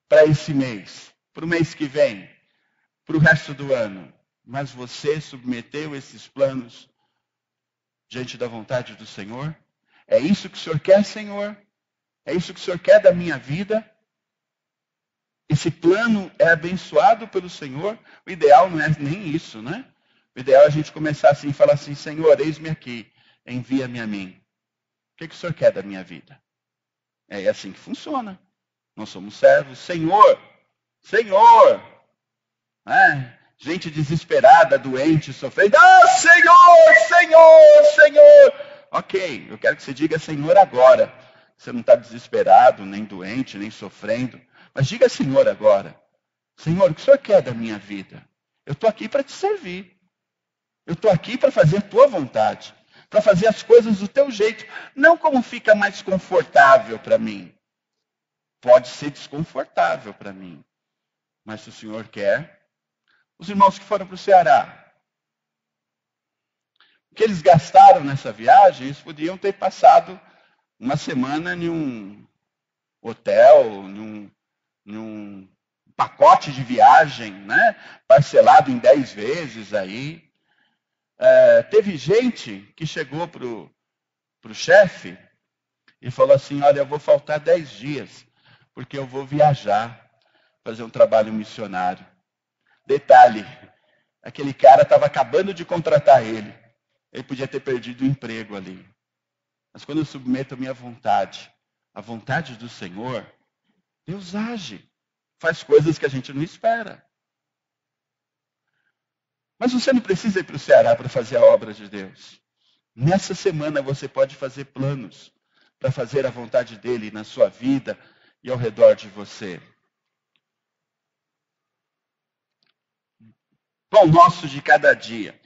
para esse mês, para o mês que vem, para o resto do ano. Mas você submeteu esses planos diante da vontade do Senhor? É isso que o Senhor quer, Senhor? É isso que o Senhor quer da minha vida? Esse plano é abençoado pelo Senhor? O ideal não é nem isso, né? O ideal é a gente começar assim e falar assim, Senhor, eis-me aqui, envia-me a mim. O que o Senhor quer da minha vida? É assim que funciona. Nós somos servos. Senhor, Senhor. Gente desesperada, doente, sofrendo. Ah, Senhor, Senhor, Senhor. Ok, eu quero que você diga Senhor agora. Você não está desesperado, nem doente, nem sofrendo. Mas diga Senhor agora. Senhor, o que o Senhor quer da minha vida? Eu estou aqui para te servir. Eu estou aqui para fazer a tua vontade. Para fazer as coisas do teu jeito. Não como fica mais confortável para mim. Pode ser desconfortável para mim. Mas se o Senhor quer. Os irmãos que foram para o Ceará. O que eles gastaram nessa viagem, eles podiam ter passado uma semana em um hotel, num pacote de viagem, né? Parcelado em 10 vezes aí. Teve gente que chegou para o chefe e falou assim, olha, eu vou faltar 10 dias, porque eu vou viajar, fazer um trabalho missionário. Detalhe, aquele cara estava acabando de contratar ele. Ele podia ter perdido o emprego ali. Mas quando eu submeto a minha vontade, a vontade do Senhor, Deus age. Faz coisas que a gente não espera. Mas você não precisa ir para o Ceará para fazer a obra de Deus. Nessa semana você pode fazer planos para fazer a vontade dele na sua vida e ao redor de você. Pão nosso de cada dia.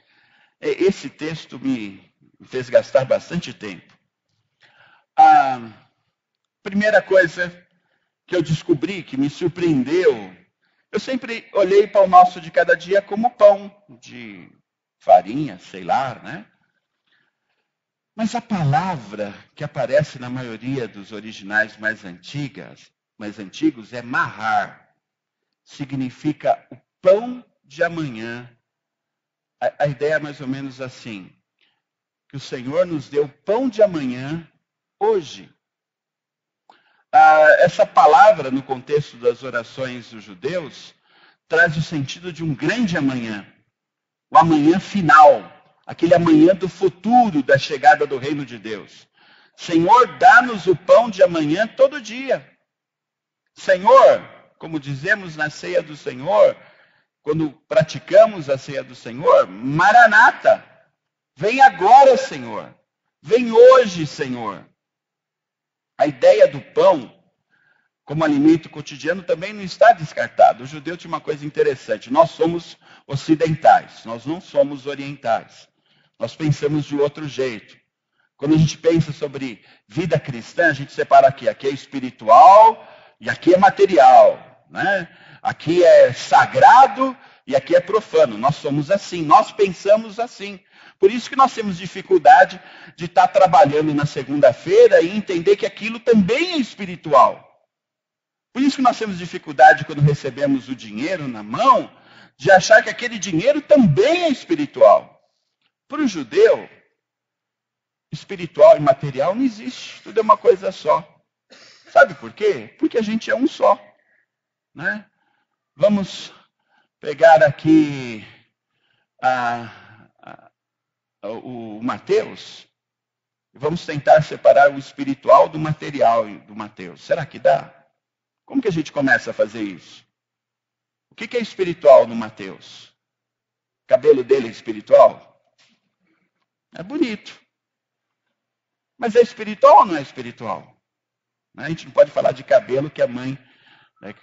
Esse texto me fez gastar bastante tempo. A primeira coisa que eu descobri, que me surpreendeu, eu sempre olhei para o nosso de cada dia como pão de farinha, sei lá, né? Mas a palavra que aparece na maioria dos originais mais antigos é marrar. significa o pão de amanhã. A ideia é mais ou menos assim, que o Senhor nos deu pão de amanhã hoje. Essa palavra, no contexto das orações dos judeus, traz o sentido de um grande amanhã. O amanhã final, aquele amanhã do futuro, da chegada do reino de Deus. Senhor, dá-nos o pão de amanhã todo dia. Senhor, como dizemos na ceia do Senhor, quando praticamos a ceia do Senhor, Maranata, vem agora, Senhor. Vem hoje, Senhor. A ideia do pão como alimento cotidiano também não está descartada. O judeu tinha uma coisa interessante. Nós somos ocidentais, nós não somos orientais. Nós pensamos de outro jeito. Quando a gente pensa sobre vida cristã, a gente separa aqui. Aqui é espiritual e aqui é material. Né? Aqui é sagrado e aqui é profano. Nós somos assim, nós pensamos assim. Por isso que nós temos dificuldade de estar trabalhando na segunda-feira e entender que aquilo também é espiritual. Por isso que nós temos dificuldade quando recebemos o dinheiro na mão, de achar que aquele dinheiro também é espiritual. Para o judeu, espiritual e material não existe, tudo é uma coisa só. Sabe por quê? Porque a gente é um só. Né? Vamos pegar aqui o Mateus, e vamos tentar separar o espiritual do material do Mateus. Será que dá? Como que a gente começa a fazer isso? O que é espiritual no Mateus? O cabelo dele é espiritual? É bonito. Mas é espiritual ou não é espiritual? A gente não pode falar de cabelo que a mãe,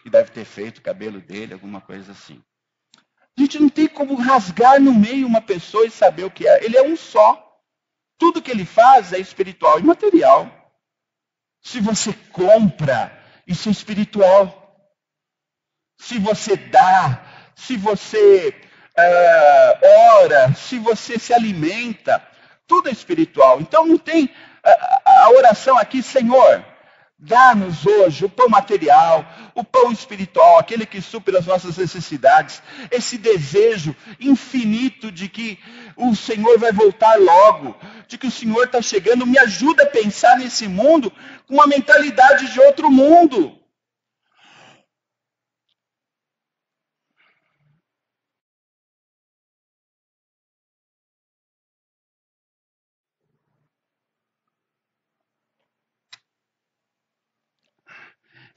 que deve ter feito o cabelo dele, alguma coisa assim. A gente não tem como rasgar no meio uma pessoa e saber o que é. Ele é um só. Tudo que ele faz é espiritual e material. Se você compra, isso é espiritual. Se você dá, se você ora, se você se alimenta, tudo é espiritual. Então não tem a oração aqui, Senhor, dá-nos hoje o pão material, o pão espiritual, aquele que supre as nossas necessidades, esse desejo infinito de que o Senhor vai voltar logo, de que o Senhor está chegando, me ajuda a pensar nesse mundo com uma mentalidade de outro mundo.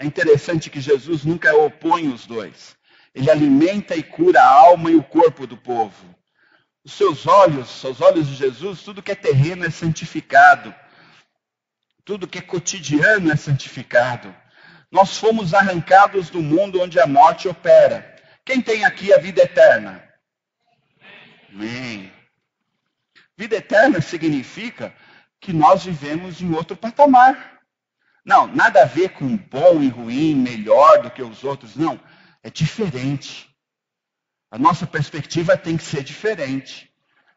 É interessante que Jesus nunca opõe os dois. Ele alimenta e cura a alma e o corpo do povo. Os seus olhos de Jesus, tudo que é terreno é santificado. Tudo que é cotidiano é santificado. Nós fomos arrancados do mundo onde a morte opera. Quem tem aqui a vida eterna? Amém. Vida eterna significa que nós vivemos em outro patamar. Não, nada a ver com bom e ruim, melhor do que os outros. Não, é diferente. A nossa perspectiva tem que ser diferente.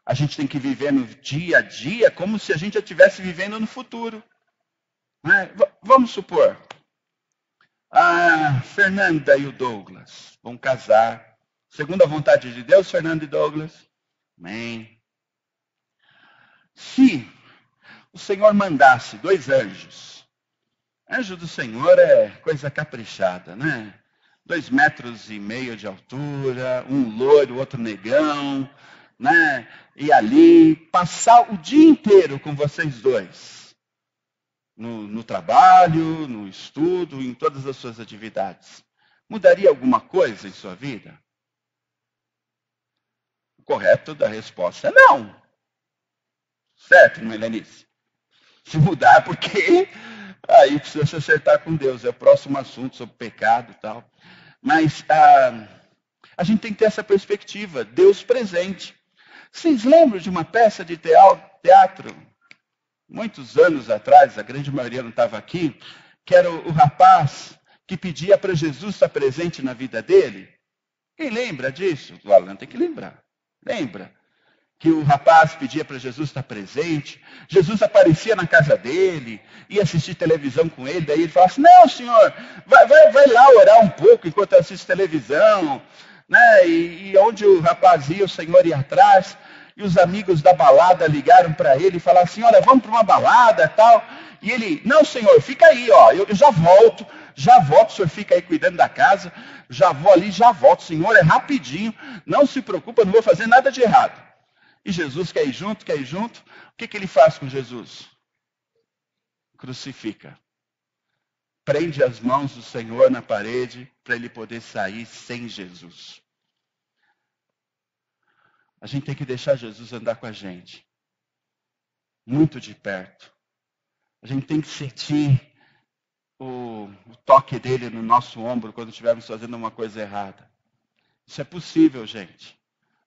A gente tem que viver no dia a dia como se a gente já estivesse vivendo no futuro. Né? Vamos supor, a Fernanda e o Douglas vão casar. Segundo a vontade de Deus, Fernanda e Douglas. Amém. Se o Senhor mandasse 2 anjos, anjo do Senhor é coisa caprichada, né? 2,5 metros de altura, um loiro, outro negão, né? E ali, passar o dia inteiro com vocês dois. No trabalho, no estudo, em todas as suas atividades. Mudaria alguma coisa em sua vida? O correto da resposta é não. Certo, não é, Helenice? Se mudar, porque aí precisa se acertar com Deus. É o próximo assunto sobre pecado e tal. Mas a gente tem que ter essa perspectiva. Deus presente. Vocês lembram de uma peça de teatro? Muitos anos atrás, a grande maioria não estava aqui, que era o rapaz que pedia para Jesus estar presente na vida dele. Quem lembra disso? O Alan tem que lembrar. Lembra? que o rapaz pedia para Jesus estar presente. Jesus aparecia na casa dele, ia assistir televisão com ele, daí ele falava assim, não, senhor, vai lá orar um pouco enquanto eu assisto televisão. Né? E onde o rapaz ia, o Senhor ia atrás, e os amigos da balada ligaram para ele e falaram assim, olha, vamos para uma balada tal. E ele, não, senhor, fica aí, ó, eu já volto, o senhor fica aí cuidando da casa, já vou ali, já volto, senhor, é rapidinho, não se preocupa, não vou fazer nada de errado. E Jesus quer ir junto. O que ele faz com Jesus? Crucifica. Prende as mãos do Senhor na parede para ele poder sair sem Jesus. A gente tem que deixar Jesus andar com a gente. Muito de perto. A gente tem que sentir o toque dele no nosso ombro quando estivermos fazendo uma coisa errada. Isso é possível, gente.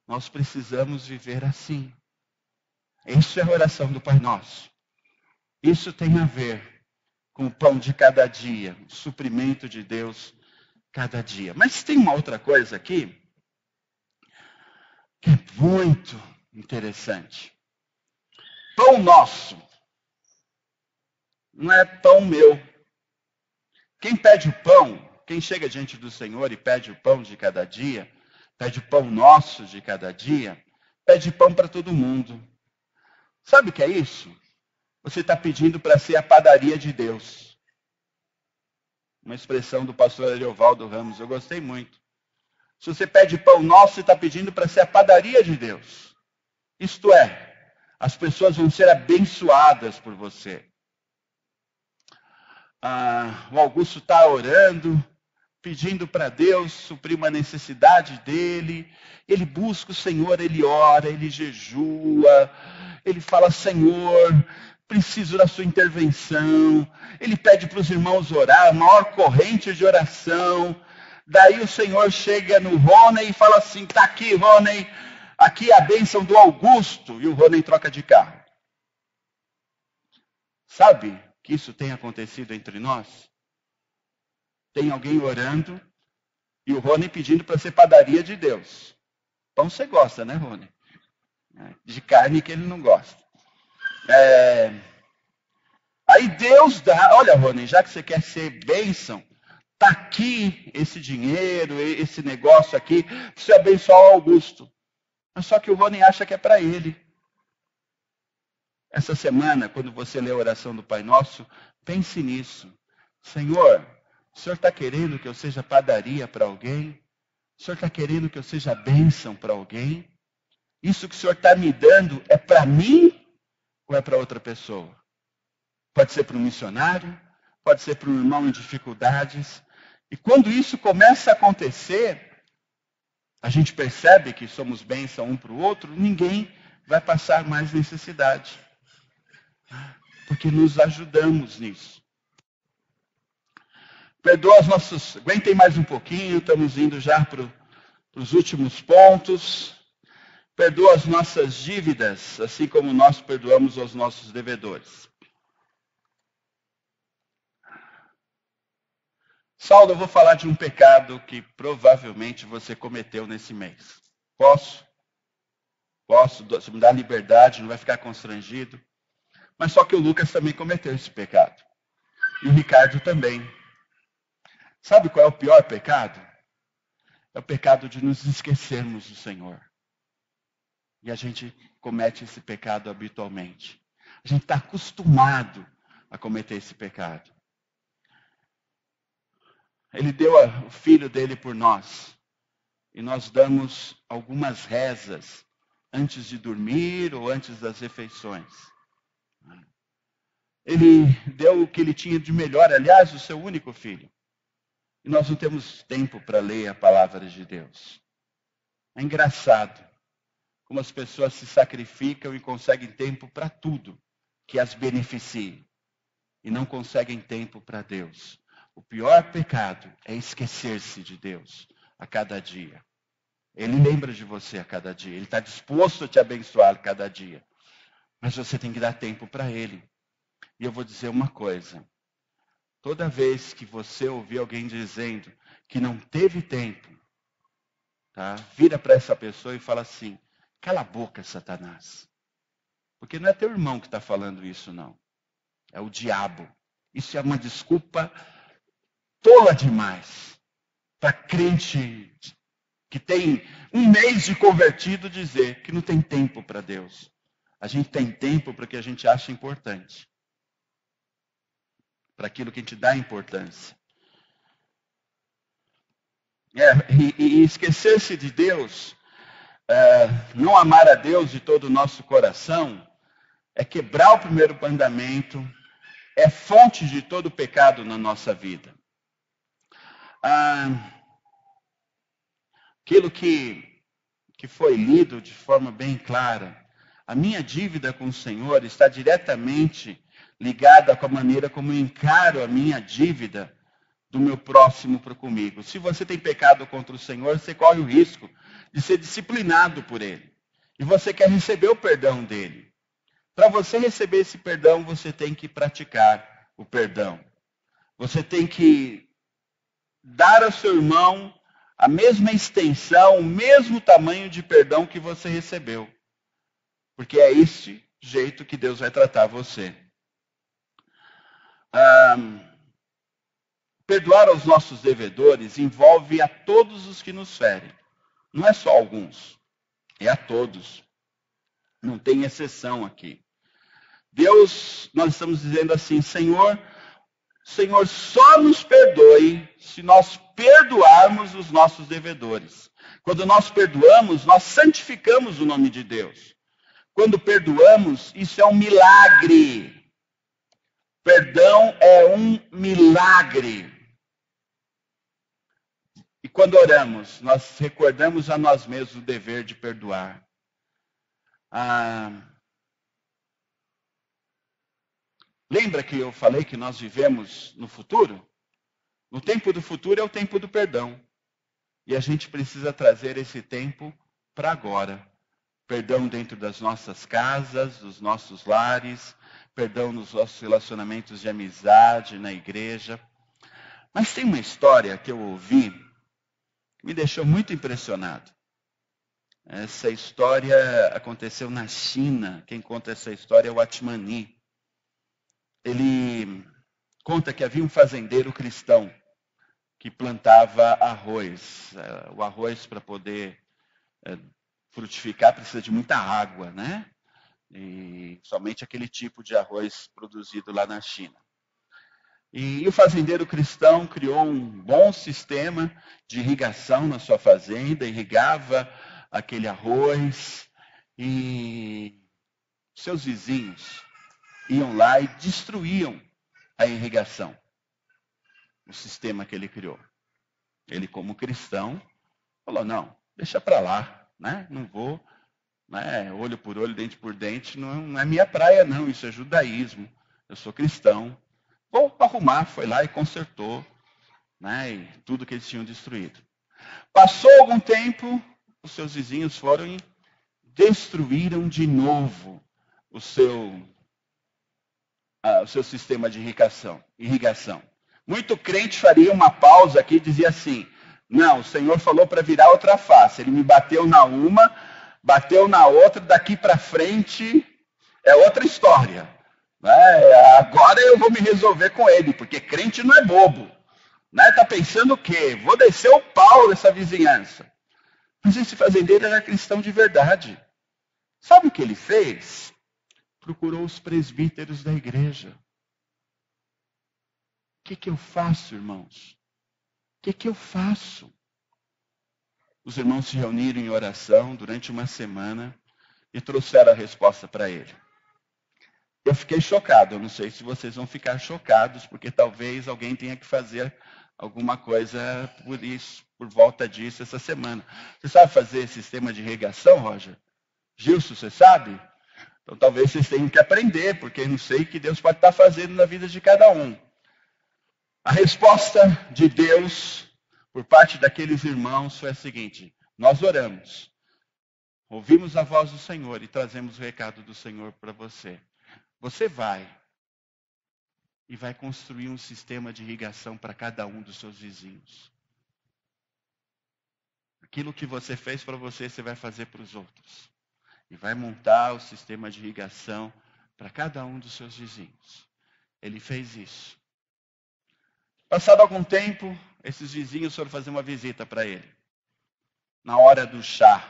Nós precisamos viver assim. Isso é a oração do Pai Nosso. Isso tem a ver com o pão de cada dia, o suprimento de Deus cada dia. Mas tem uma outra coisa aqui que é muito interessante. Pão nosso não é pão meu. Quem pede o pão, quem chega diante do Senhor e pede o pão de cada dia, pede o pão nosso de cada dia, pede pão para todo mundo. Sabe o que é isso? Você está pedindo para ser a padaria de Deus. Uma expressão do pastor Ariovaldo Ramos, eu gostei muito. Se você pede pão nosso, você está pedindo para ser a padaria de Deus. Isto é, as pessoas vão ser abençoadas por você. O Augusto está orando, pedindo para Deus suprir uma necessidade dele. Ele busca o Senhor, ele ora, ele jejua, ele fala, Senhor, preciso da sua intervenção. Ele pede para os irmãos orar, a maior corrente de oração. Daí o Senhor chega no Rony e fala assim, está aqui, Rony, aqui é a bênção do Augusto. E o Rony troca de carro. Sabe que isso tem acontecido entre nós? Tem alguém orando e o Rony pedindo para ser padaria de Deus. Pão você gosta, né, Rony? De carne que ele não gosta. Aí Deus dá, olha, Rony, já que você quer ser bênção, está aqui esse dinheiro, esse negócio aqui, para você abençoar o Augusto. Mas só que o Rony acha que é para ele. Essa semana, quando você lê a oração do Pai Nosso, pense nisso. Senhor, o Senhor está querendo que eu seja padaria para alguém? O Senhor está querendo que eu seja bênção para alguém? Isso que o Senhor está me dando é para mim ou é para outra pessoa? Pode ser para um missionário, pode ser para um irmão em dificuldades. E quando isso começa a acontecer, a gente percebe que somos bênção um para o outro, ninguém vai passar mais necessidade. Porque nos ajudamos nisso. Perdoa os nossos... Aguentem mais um pouquinho, estamos indo já para os últimos pontos. Perdoa as nossas dívidas, assim como nós perdoamos aos nossos devedores. Saulo, eu vou falar de um pecado que provavelmente você cometeu nesse mês. Posso? Posso? Se me dá liberdade, não vai ficar constrangido. Mas só que o Lucas também cometeu esse pecado. E o Ricardo também. Sabe qual é o pior pecado? É o pecado de nos esquecermos do Senhor. E a gente comete esse pecado habitualmente. A gente está acostumado a cometer esse pecado. Ele deu o filho dele por nós. E nós damos algumas rezas antes de dormir ou antes das refeições. Ele deu o que ele tinha de melhor, aliás, o seu único filho. E nós não temos tempo para ler a palavra de Deus. É engraçado como as pessoas se sacrificam e conseguem tempo para tudo que as beneficie. E não conseguem tempo para Deus. O pior pecado é esquecer-se de Deus a cada dia. Ele lembra de você a cada dia. Ele está disposto a te abençoar a cada dia. Mas você tem que dar tempo para Ele. E eu vou dizer uma coisa. Toda vez que você ouvir alguém dizendo que não teve tempo, tá? Vira para essa pessoa e fala assim, Cala a boca, Satanás. Porque não é teu irmão que está falando isso, não. É o diabo. Isso é uma desculpa tola demais para crente que tem um mês de convertido dizer que não tem tempo para Deus. A gente tem tempo para o que a gente acha importante. Para aquilo que a gente dá importância. E esquecer-se de Deus, não amar a Deus de todo o nosso coração, é quebrar o primeiro mandamento, é fonte de todo pecado na nossa vida. Aquilo que foi lido de forma bem clara, a minha dívida com o Senhor está diretamente ligada com a maneira como eu encaro a minha dívida do meu próximo para comigo. Se você tem pecado contra o Senhor, você corre o risco de ser disciplinado por Ele. E você quer receber o perdão dEle. Para você receber esse perdão, você tem que praticar o perdão. Você tem que dar ao seu irmão a mesma extensão, o mesmo tamanho de perdão que você recebeu. Porque é esse jeito que Deus vai tratar você. Perdoar aos nossos devedores envolve a todos os que nos ferem. Não é só alguns, é a todos. Não tem exceção aqui. Deus, nós estamos dizendo assim, Senhor, só nos perdoe se nós perdoarmos os nossos devedores. Quando nós perdoamos, nós santificamos o nome de Deus. Quando perdoamos, isso é um milagre. Perdão é um milagre. E quando oramos, nós recordamos a nós mesmos o dever de perdoar. Lembra que eu falei que nós vivemos no futuro? O tempo do futuro é o tempo do perdão. E a gente precisa trazer esse tempo para agora. Perdão dentro das nossas casas, dos nossos lares, perdão nos nossos relacionamentos de amizade, na igreja. Mas tem uma história que eu ouvi que me deixou muito impressionado. Essa história aconteceu na China. Quem conta essa história é o Atmani. Ele conta que havia um fazendeiro cristão que plantava arroz. O arroz, para poder frutificar, precisa de muita água, né? E somente aquele tipo de arroz produzido lá na China. E o fazendeiro cristão criou um bom sistema de irrigação na sua fazenda, irrigava aquele arroz e seus vizinhos iam lá e destruíam a irrigação, o sistema que ele criou. Ele, como cristão, falou, não, deixa para lá, né? Não vou, né? Olho por olho, dente por dente, não é minha praia não, isso é judaísmo, eu sou cristão. Vou arrumar, foi lá e consertou, né? E tudo que eles tinham destruído. Passou algum tempo, os seus vizinhos foram e destruíram de novo o seu sistema de irrigação. Muito crente faria uma pausa aqui e dizia assim, não, o Senhor falou para virar outra face, ele me bateu na uma, bateu na outra, daqui para frente é outra história. Agora eu vou me resolver com ele, porque crente não é bobo. Está pensando o quê? Vou descer o pau nessa vizinhança. Mas esse fazendeiro era cristão de verdade. Sabe o que ele fez? Procurou os presbíteros da igreja. O que eu faço, irmãos? O que eu faço? Os irmãos se reuniram em oração durante uma semana e trouxeram a resposta para ele. Eu fiquei chocado, eu não sei se vocês vão ficar chocados, porque talvez alguém tenha que fazer alguma coisa por volta disso essa semana. Você sabe fazer sistema de irrigação, Roger? Gilson, você sabe? Então talvez vocês tenham que aprender, porque eu não sei o que Deus pode estar fazendo na vida de cada um. A resposta de Deus, por parte daqueles irmãos, foi a seguinte, nós oramos, ouvimos a voz do Senhor e trazemos o recado do Senhor para você. Você vai e vai construir um sistema de irrigação para cada um dos seus vizinhos. Aquilo que você fez para você, você vai fazer para os outros. e vai montar o sistema de irrigação para cada um dos seus vizinhos. Ele fez isso. Passado algum tempo, esses vizinhos foram fazer uma visita para ele, na hora do chá.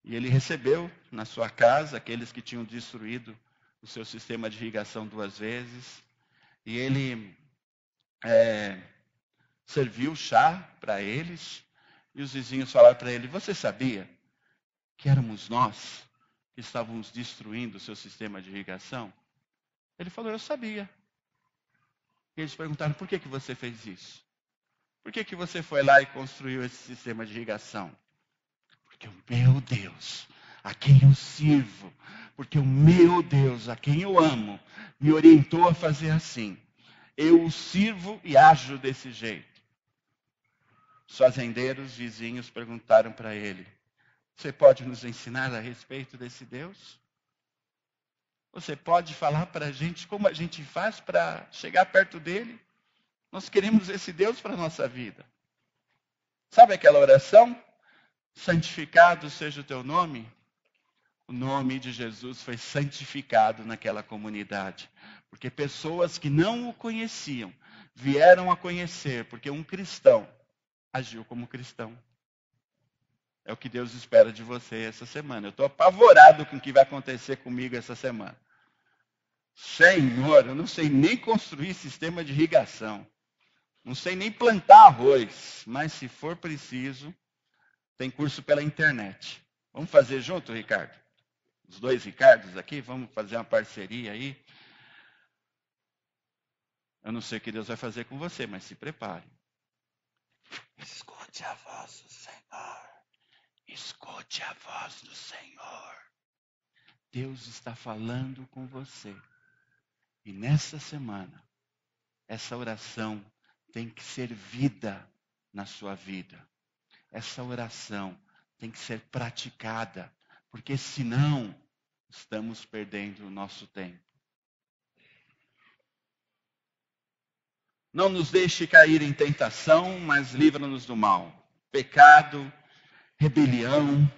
E ele recebeu na sua casa aqueles que tinham destruído o seu sistema de irrigação 2 vezes. E ele serviu chá para eles. E os vizinhos falaram para ele: você sabia que éramos nós que estávamos destruindo o seu sistema de irrigação? Ele falou: eu sabia. E eles perguntaram: por que você fez isso? Por que você foi lá e construiu esse sistema de irrigação? Porque o meu Deus, a quem eu sirvo, porque o meu Deus, a quem eu amo, me orientou a fazer assim. Eu o sirvo e ajo desse jeito. Os fazendeiros vizinhos perguntaram para ele: você pode nos ensinar a respeito desse Deus? Você pode falar para a gente como a gente faz para chegar perto dele? Nós queremos esse Deus para a nossa vida. Sabe aquela oração? Santificado seja o teu nome. O nome de Jesus foi santificado naquela comunidade. Porque pessoas que não o conheciam vieram a conhecer, porque um cristão agiu como cristão. É o que Deus espera de você essa semana. Eu estou apavorado com o que vai acontecer comigo essa semana. Senhor, eu não sei nem construir sistema de irrigação. Não sei nem plantar arroz. Mas se for preciso, tem curso pela internet. Vamos fazer junto, Ricardo? Os 2 Ricardos aqui, vamos fazer uma parceria aí. Eu não sei o que Deus vai fazer com você, mas se prepare. Escute a voz do Senhor. Escute a voz do Senhor. Deus está falando com você. E nessa semana, essa oração tem que ser vida na sua vida. Essa oração tem que ser praticada, porque senão estamos perdendo o nosso tempo. Não nos deixe cair em tentação, mas livra-nos do mal. Pecado, rebelião,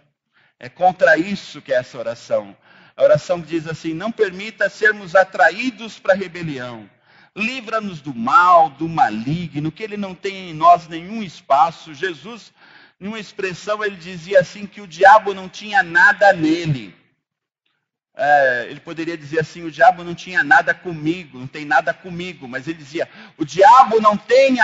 é contra isso que é essa oração. A oração diz assim: não permita sermos atraídos para a rebelião. Livra-nos do mal, do maligno, que ele não tem em nós nenhum espaço. Jesus, em uma expressão, ele dizia assim que o diabo não tinha nada nele. Ele poderia dizer assim: o diabo não tinha nada comigo, não tem nada comigo. Mas ele dizia: o diabo não tem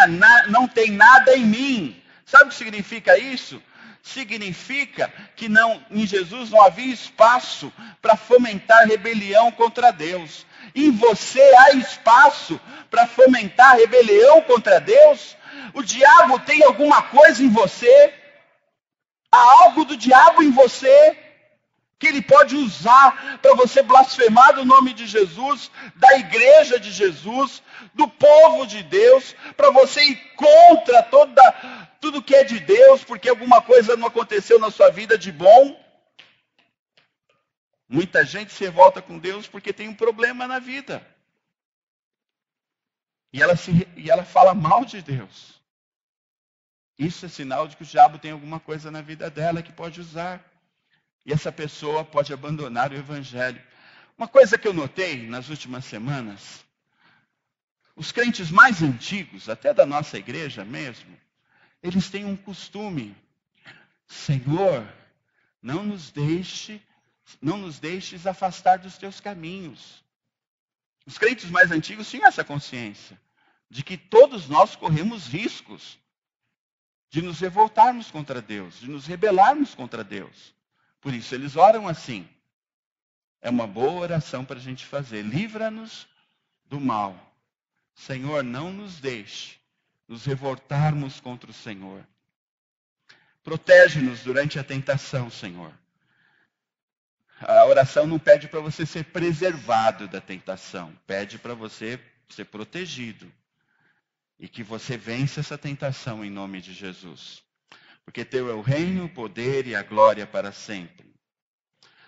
nada em mim. Sabe o que significa isso? Significa que em Jesus não havia espaço para fomentar rebelião contra Deus. Em você há espaço para fomentar rebelião contra Deus? O diabo tem alguma coisa em você? Há algo do diabo em você que ele pode usar para você blasfemar do nome de Jesus, da igreja de Jesus, do povo de Deus, para você ir contra tudo que é de Deus, porque alguma coisa não aconteceu na sua vida de bom. Muita gente se revolta com Deus porque tem um problema na vida. E ela fala mal de Deus. Isso é sinal de que o diabo tem alguma coisa na vida dela que pode usar. E essa pessoa pode abandonar o evangelho. Uma coisa que eu notei nas últimas semanas, os crentes mais antigos, até da nossa igreja mesmo, eles têm um costume: Senhor, não nos deixes afastar dos teus caminhos. Os crentes mais antigos tinham essa consciência de que todos nós corremos riscos de nos revoltarmos contra Deus, de nos rebelarmos contra Deus. Por isso eles oram assim. É uma boa oração para a gente fazer. Livra-nos do mal. Senhor, não nos deixe nos revoltarmos contra o Senhor. Protege-nos durante a tentação, Senhor. A oração não pede para você ser preservado da tentação. Pede para você ser protegido. E que você vença essa tentação em nome de Jesus. Porque teu é o reino, o poder e a glória para sempre.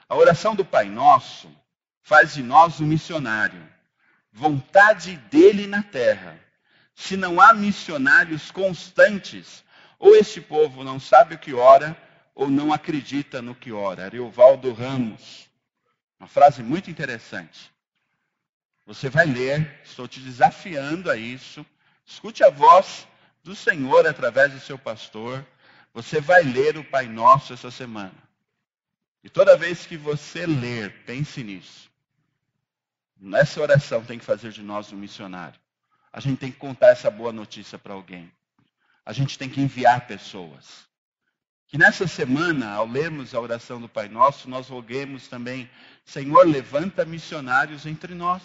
A oração do Pai Nosso faz de nós um missionário. Vontade dele na terra. Se não há missionários constantes, ou este povo não sabe o que ora, ou não acredita no que ora. Ariovaldo Ramos, uma frase muito interessante. Você vai ler, estou te desafiando a isso. Escute a voz do Senhor através do seu pastor. Você vai ler o Pai Nosso essa semana. E toda vez que você ler, pense nisso. Nessa oração tem que fazer de nós um missionário. A gente tem que contar essa boa notícia para alguém. A gente tem que enviar pessoas. Que nessa semana, ao lermos a oração do Pai Nosso, nós roguemos também, Senhor, levanta missionários entre nós.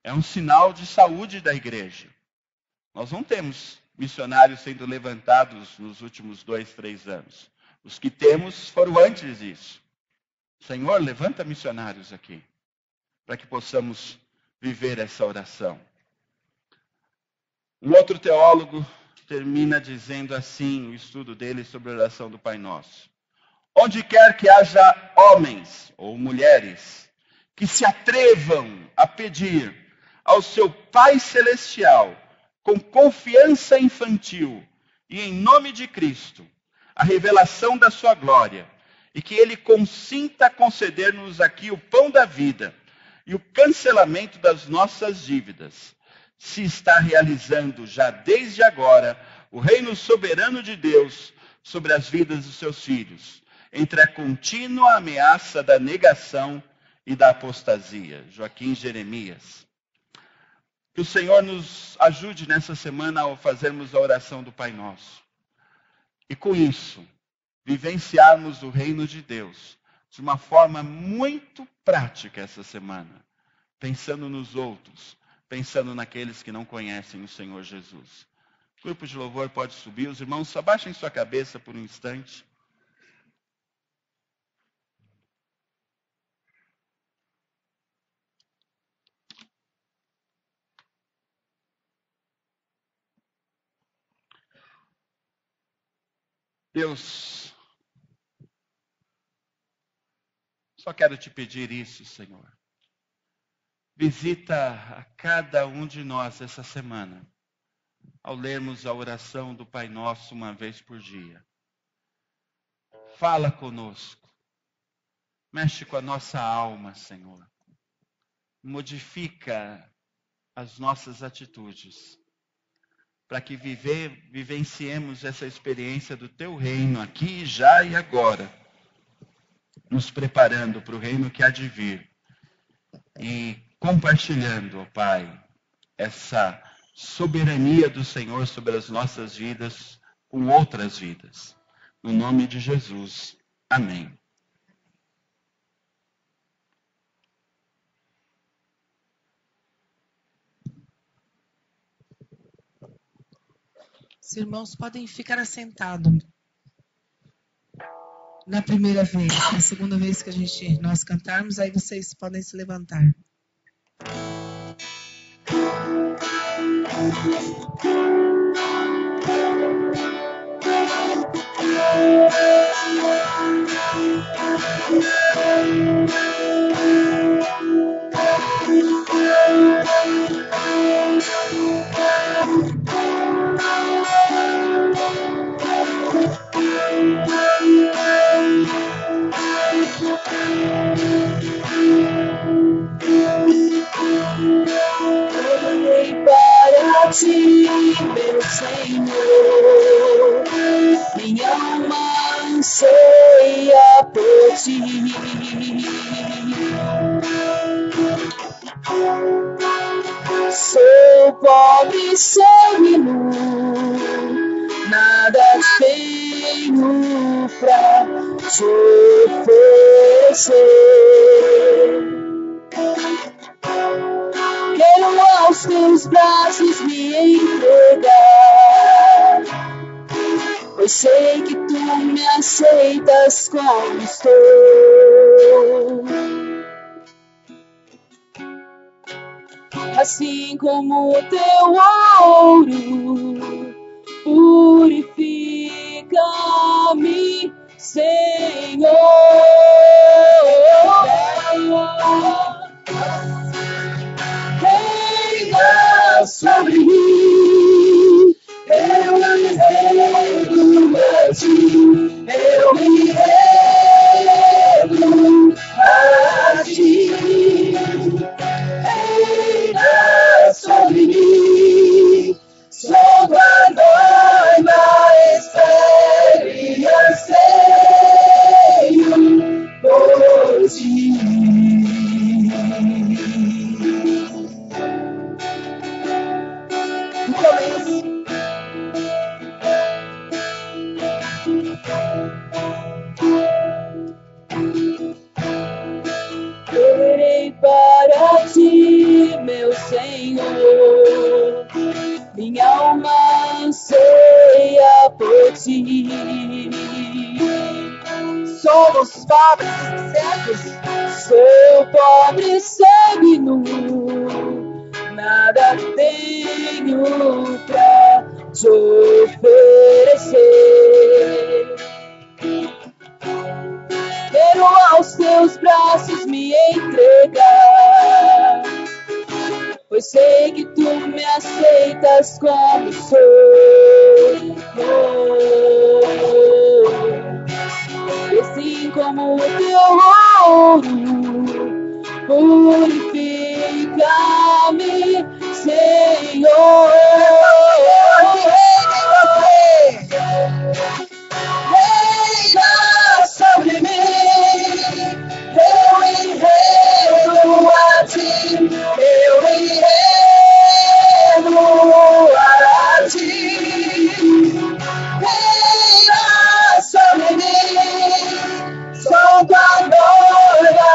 É um sinal de saúde da igreja. Nós não temos missionários sendo levantados nos últimos 2, 3 anos. Os que temos foram antes disso. Senhor, levanta missionários aqui, para que possamos viver essa oração. Um outro teólogo termina dizendo assim, o estudo dele sobre a oração do Pai Nosso. Onde quer que haja homens ou mulheres que se atrevam a pedir ao seu Pai Celestial, com confiança infantil e em nome de Cristo, a revelação da sua glória, e que Ele consinta conceder-nos aqui o pão da vida e o cancelamento das nossas dívidas, se está realizando já desde agora o reino soberano de Deus sobre as vidas dos seus filhos, entre a contínua ameaça da negação e da apostasia. Joaquim Jeremias. Que o Senhor nos ajude nessa semana ao fazermos a oração do Pai Nosso. E com isso, vivenciarmos o reino de Deus de uma forma muito prática essa semana. Pensando nos outros, pensando naqueles que não conhecem o Senhor Jesus. O grupo de louvor pode subir. Os irmãos, abaixem sua cabeça por um instante. Deus, só quero te pedir isso, Senhor. Visita a cada um de nós essa semana, ao lermos a oração do Pai Nosso uma vez por dia. Fala conosco. Mexe com a nossa alma, Senhor. Modifica as nossas atitudes, para que vivenciemos essa experiência do Teu reino aqui, já e agora, nos preparando para o reino que há de vir e compartilhando, ó Pai, essa soberania do Senhor sobre as nossas vidas com outras vidas. No nome de Jesus. Amém. Os irmãos podem ficar assentados. Na primeira vez, na segunda vez que nós cantarmos, aí vocês podem se levantar. Para ti, meu Senhor, minha alma anseia por ti. Sou pobre, sou e nu, nada tenho pra te oferecer. Quero aos teus braços me entregar, pois sei que tu me aceitas como estou. Assim como o teu ouro, purifica-me, Senhor. Reina sobre mim, eu anseio por ti. Virei para ti, meu Senhor, minha alma anseia por ti. Somos pobres e cegos, Sou pobre, cego e nu, nada tenho pra te oferecer. Quero aos teus braços me entregar, pois sei que tu me aceitas como sou. E assim como o teu ouro, purifica-me, Senhor. Reina sobre mim, eu enredo a ti, eu enredo a ti. Reina sobre mim, sou tua noiva,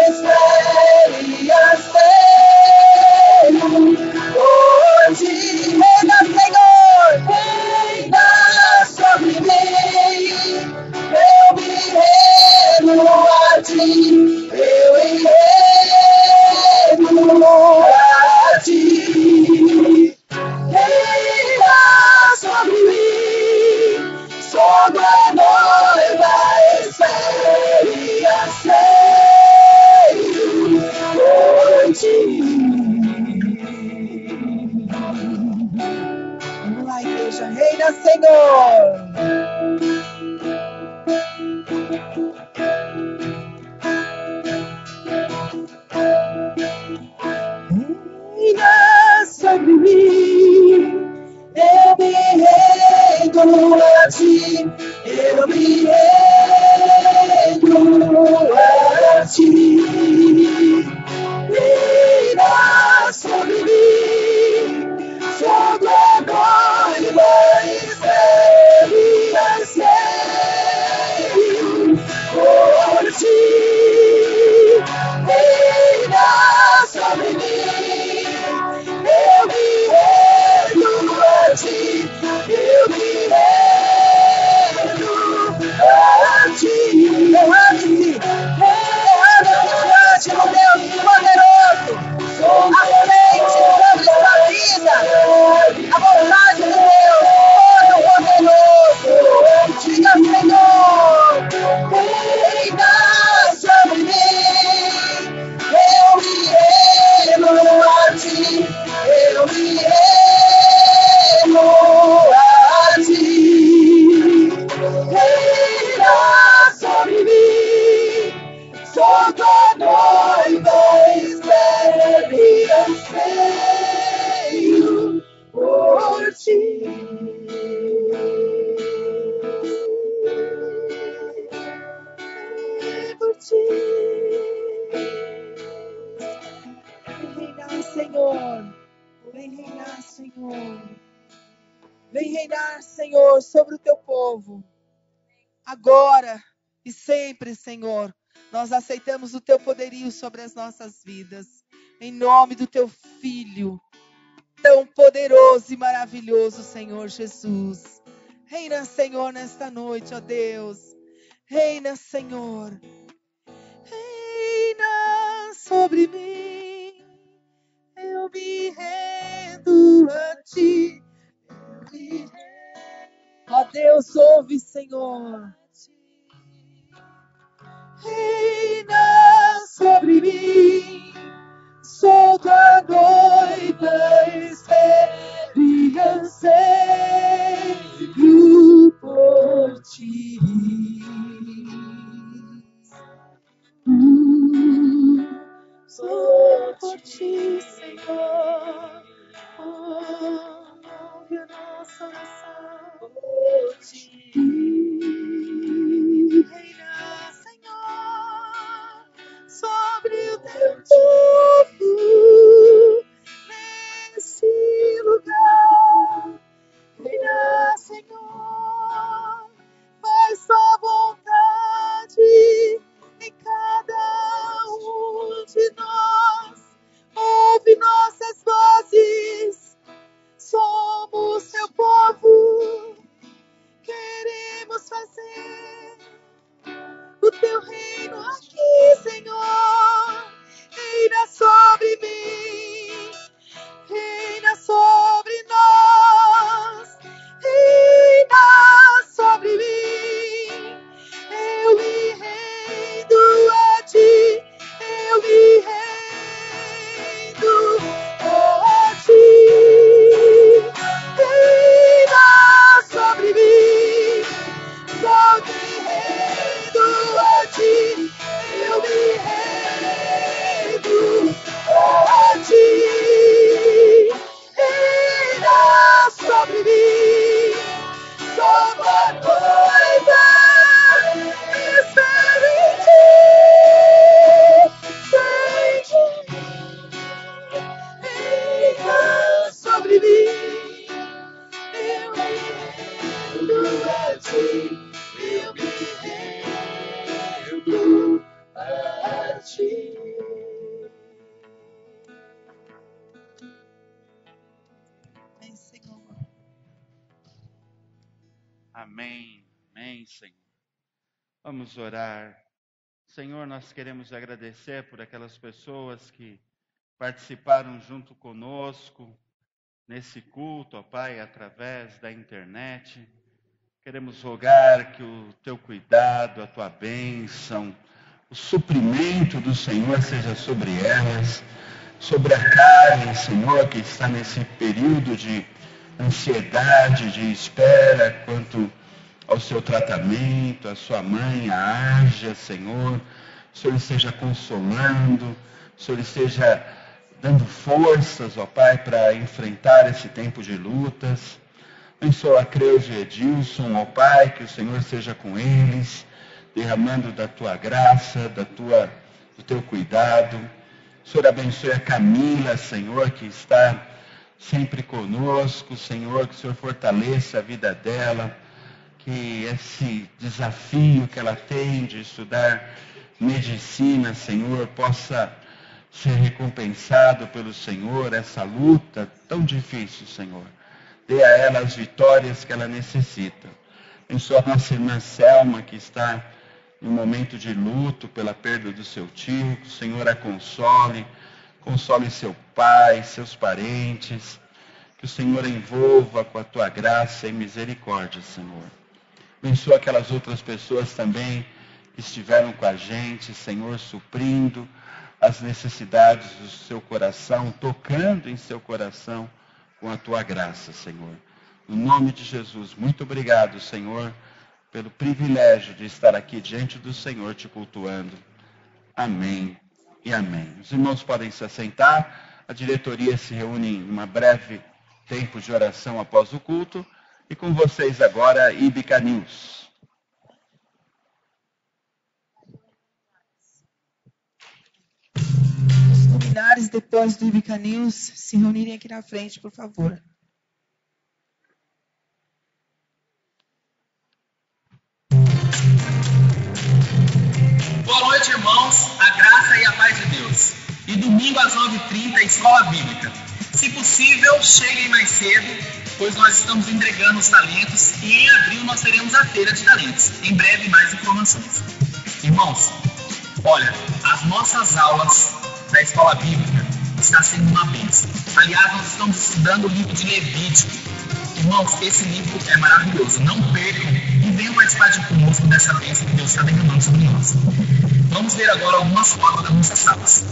espere e anseio por ti. Reina, Senhor, reina sobre mim, eu me rendo a ti, eu enredo a ti. Reina sobre mim, sou tua noiva, espere e anseio por ti. Vamos lá, igreja. Reina, Senhor. Reina sobre mim, eu me rendo a ti, eu me rendo a ti. Reina sobre mim, sou tua noiva, espere e anseio por ti. Reina sobre mim, eu me rendo a ti, eu me rendo a ti. Levante-se. Levante-se diante do Deus poderoso. À frente sobre sua vida. A vontade do Deus Todo-Poderoso. Diga, Senhor. Reina sobre mim, eu me rendo a ti, eu me rendo a ti. Reina sobre mim, sou tua noiva, espere e anseio por ti. Por ti. Vem reinar, Senhor. Vem reinar, Senhor. Vem reinar, Senhor, sobre o teu povo. Agora e sempre, Senhor, nós aceitamos o teu poderio sobre as nossas vidas. Em nome do teu Filho, tão poderoso e maravilhoso, Senhor Jesus. Reina, Senhor, nesta noite, ó Deus. Reina, Senhor. Reina sobre mim. Eu me rendo a ti. Eu me rendo. Ó Deus, ouve, Senhor. Reina sobre mim. Sou tua noiva, espere e anseio por ti. Sou por ti, Senhor. Ouve a nossa oração por ti. Reina, Senhor, sobre o teu povo nesse lugar. Reina, Senhor, faz sua queremos fazer o teu reino aqui, Senhor. Reina sobre mim, reina sobre nós, reina sobre mim. Eu me rendo a ti, eu me rendo a ti. Reina sobre mim, só me rendo a ti, eu me rendo a ti. Reina sobre mim, só uma coisa espero em ti, sem ti. Reina sobre mim, eu me rendo a ti, eu me rendo a ti. Amém, Senhor. Amém, amém, Senhor. Vamos orar. Senhor, nós queremos agradecer por aquelas pessoas que participaram junto conosco nesse culto, ó Pai, através da internet. Queremos rogar que o teu cuidado, a tua bênção, o suprimento do Senhor seja sobre elas, sobre a Karen, Senhor, que está nesse período de ansiedade, de espera quanto ao seu tratamento, a sua mãe, a Ágia, Senhor. O Senhor esteja consolando, o Senhor esteja dando forças, ó Pai, para enfrentar esse tempo de lutas. Abençoa a Creuza e Edilson, ó Pai, que o Senhor seja com eles, derramando da tua graça, do teu cuidado. O Senhor abençoe a Camila, Senhor, que está sempre conosco, Senhor, que o Senhor fortaleça a vida dela, que esse desafio que ela tem de estudar medicina, Senhor, possa ser recompensado pelo Senhor, essa luta tão difícil, Senhor. Dê a ela as vitórias que ela necessita. Abençoa a nossa irmã Selma, que está em um momento de luto pela perda do seu tio. Que o Senhor a console seu pai, seus parentes. Que o Senhor a envolva com a tua graça e misericórdia, Senhor. Abençoa aquelas outras pessoas também que estiveram com a gente, Senhor, suprindo as necessidades do seu coração, tocando em seu coração com a tua graça, Senhor. No nome de Jesus, muito obrigado, Senhor, pelo privilégio de estar aqui diante do Senhor te cultuando. Amém e amém. Os irmãos podem se assentar. A diretoria se reúne em uma breve tempo de oração após o culto. E com vocês agora, Íbica News. Os luminares, depois do Íbica News, se reunirem aqui na frente, por favor. Boa noite, irmãos. A graça e a paz de Deus. E domingo às 9h30, Escola Bíblica. Se possível, cheguem mais cedo, pois nós estamos entregando os talentos e em abril nós teremos a Feira de Talentos. Em breve, mais informações. Irmãos, olha, as nossas aulas da Escola Bíblica estão sendo uma bênção. Aliás, nós estamos estudando o livro de Levítico. Irmãos, esse livro é maravilhoso. Não percam e venham participar de conosco dessa bênção que Deus está derramando sobre nós. Vamos ver agora algumas fotos das nossas salas.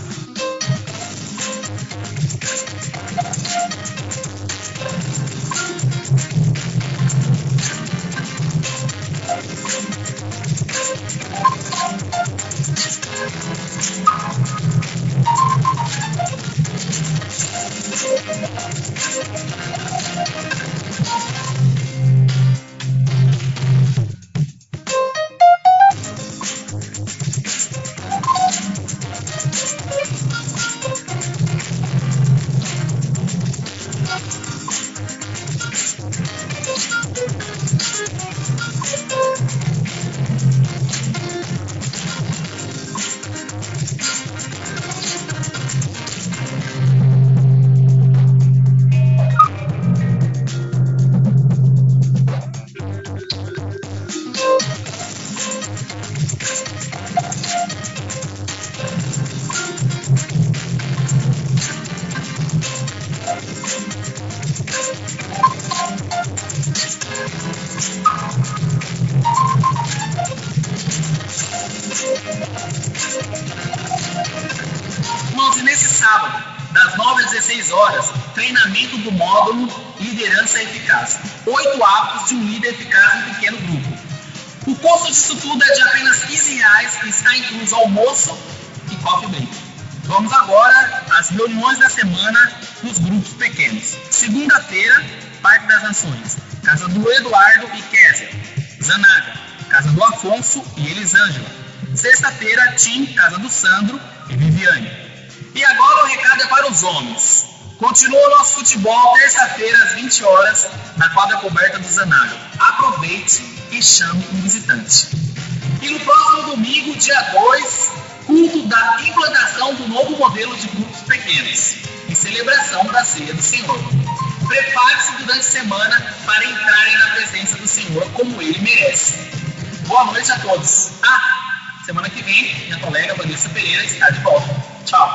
16 horas, treinamento do módulo Liderança Eficaz. 8 hábitos de um líder eficaz em pequeno grupo. O custo disso tudo é de apenas R$15 e está incluso almoço e coffee break. Vamos agora às reuniões da semana dos grupos pequenos. Segunda-feira, Parque das Nações. Casa do Eduardo e Kézia. Zanaga. Casa do Afonso e Elisângela. Sexta-feira, Tim, Casa do Sandro e Viviane. E agora o recado é para os homens. Continua o nosso futebol terça-feira às 20 horas na quadra coberta do Zanaga. Aproveite e chame um visitante. E no próximo domingo, dia 2, culto da implantação do novo modelo de grupos pequenos e celebração da Ceia do Senhor. Prepare-se durante a semana para entrarem na presença do Senhor como Ele merece. Boa noite a todos. Semana que vem, minha colega Vanessa Pereira está de volta. Tchau.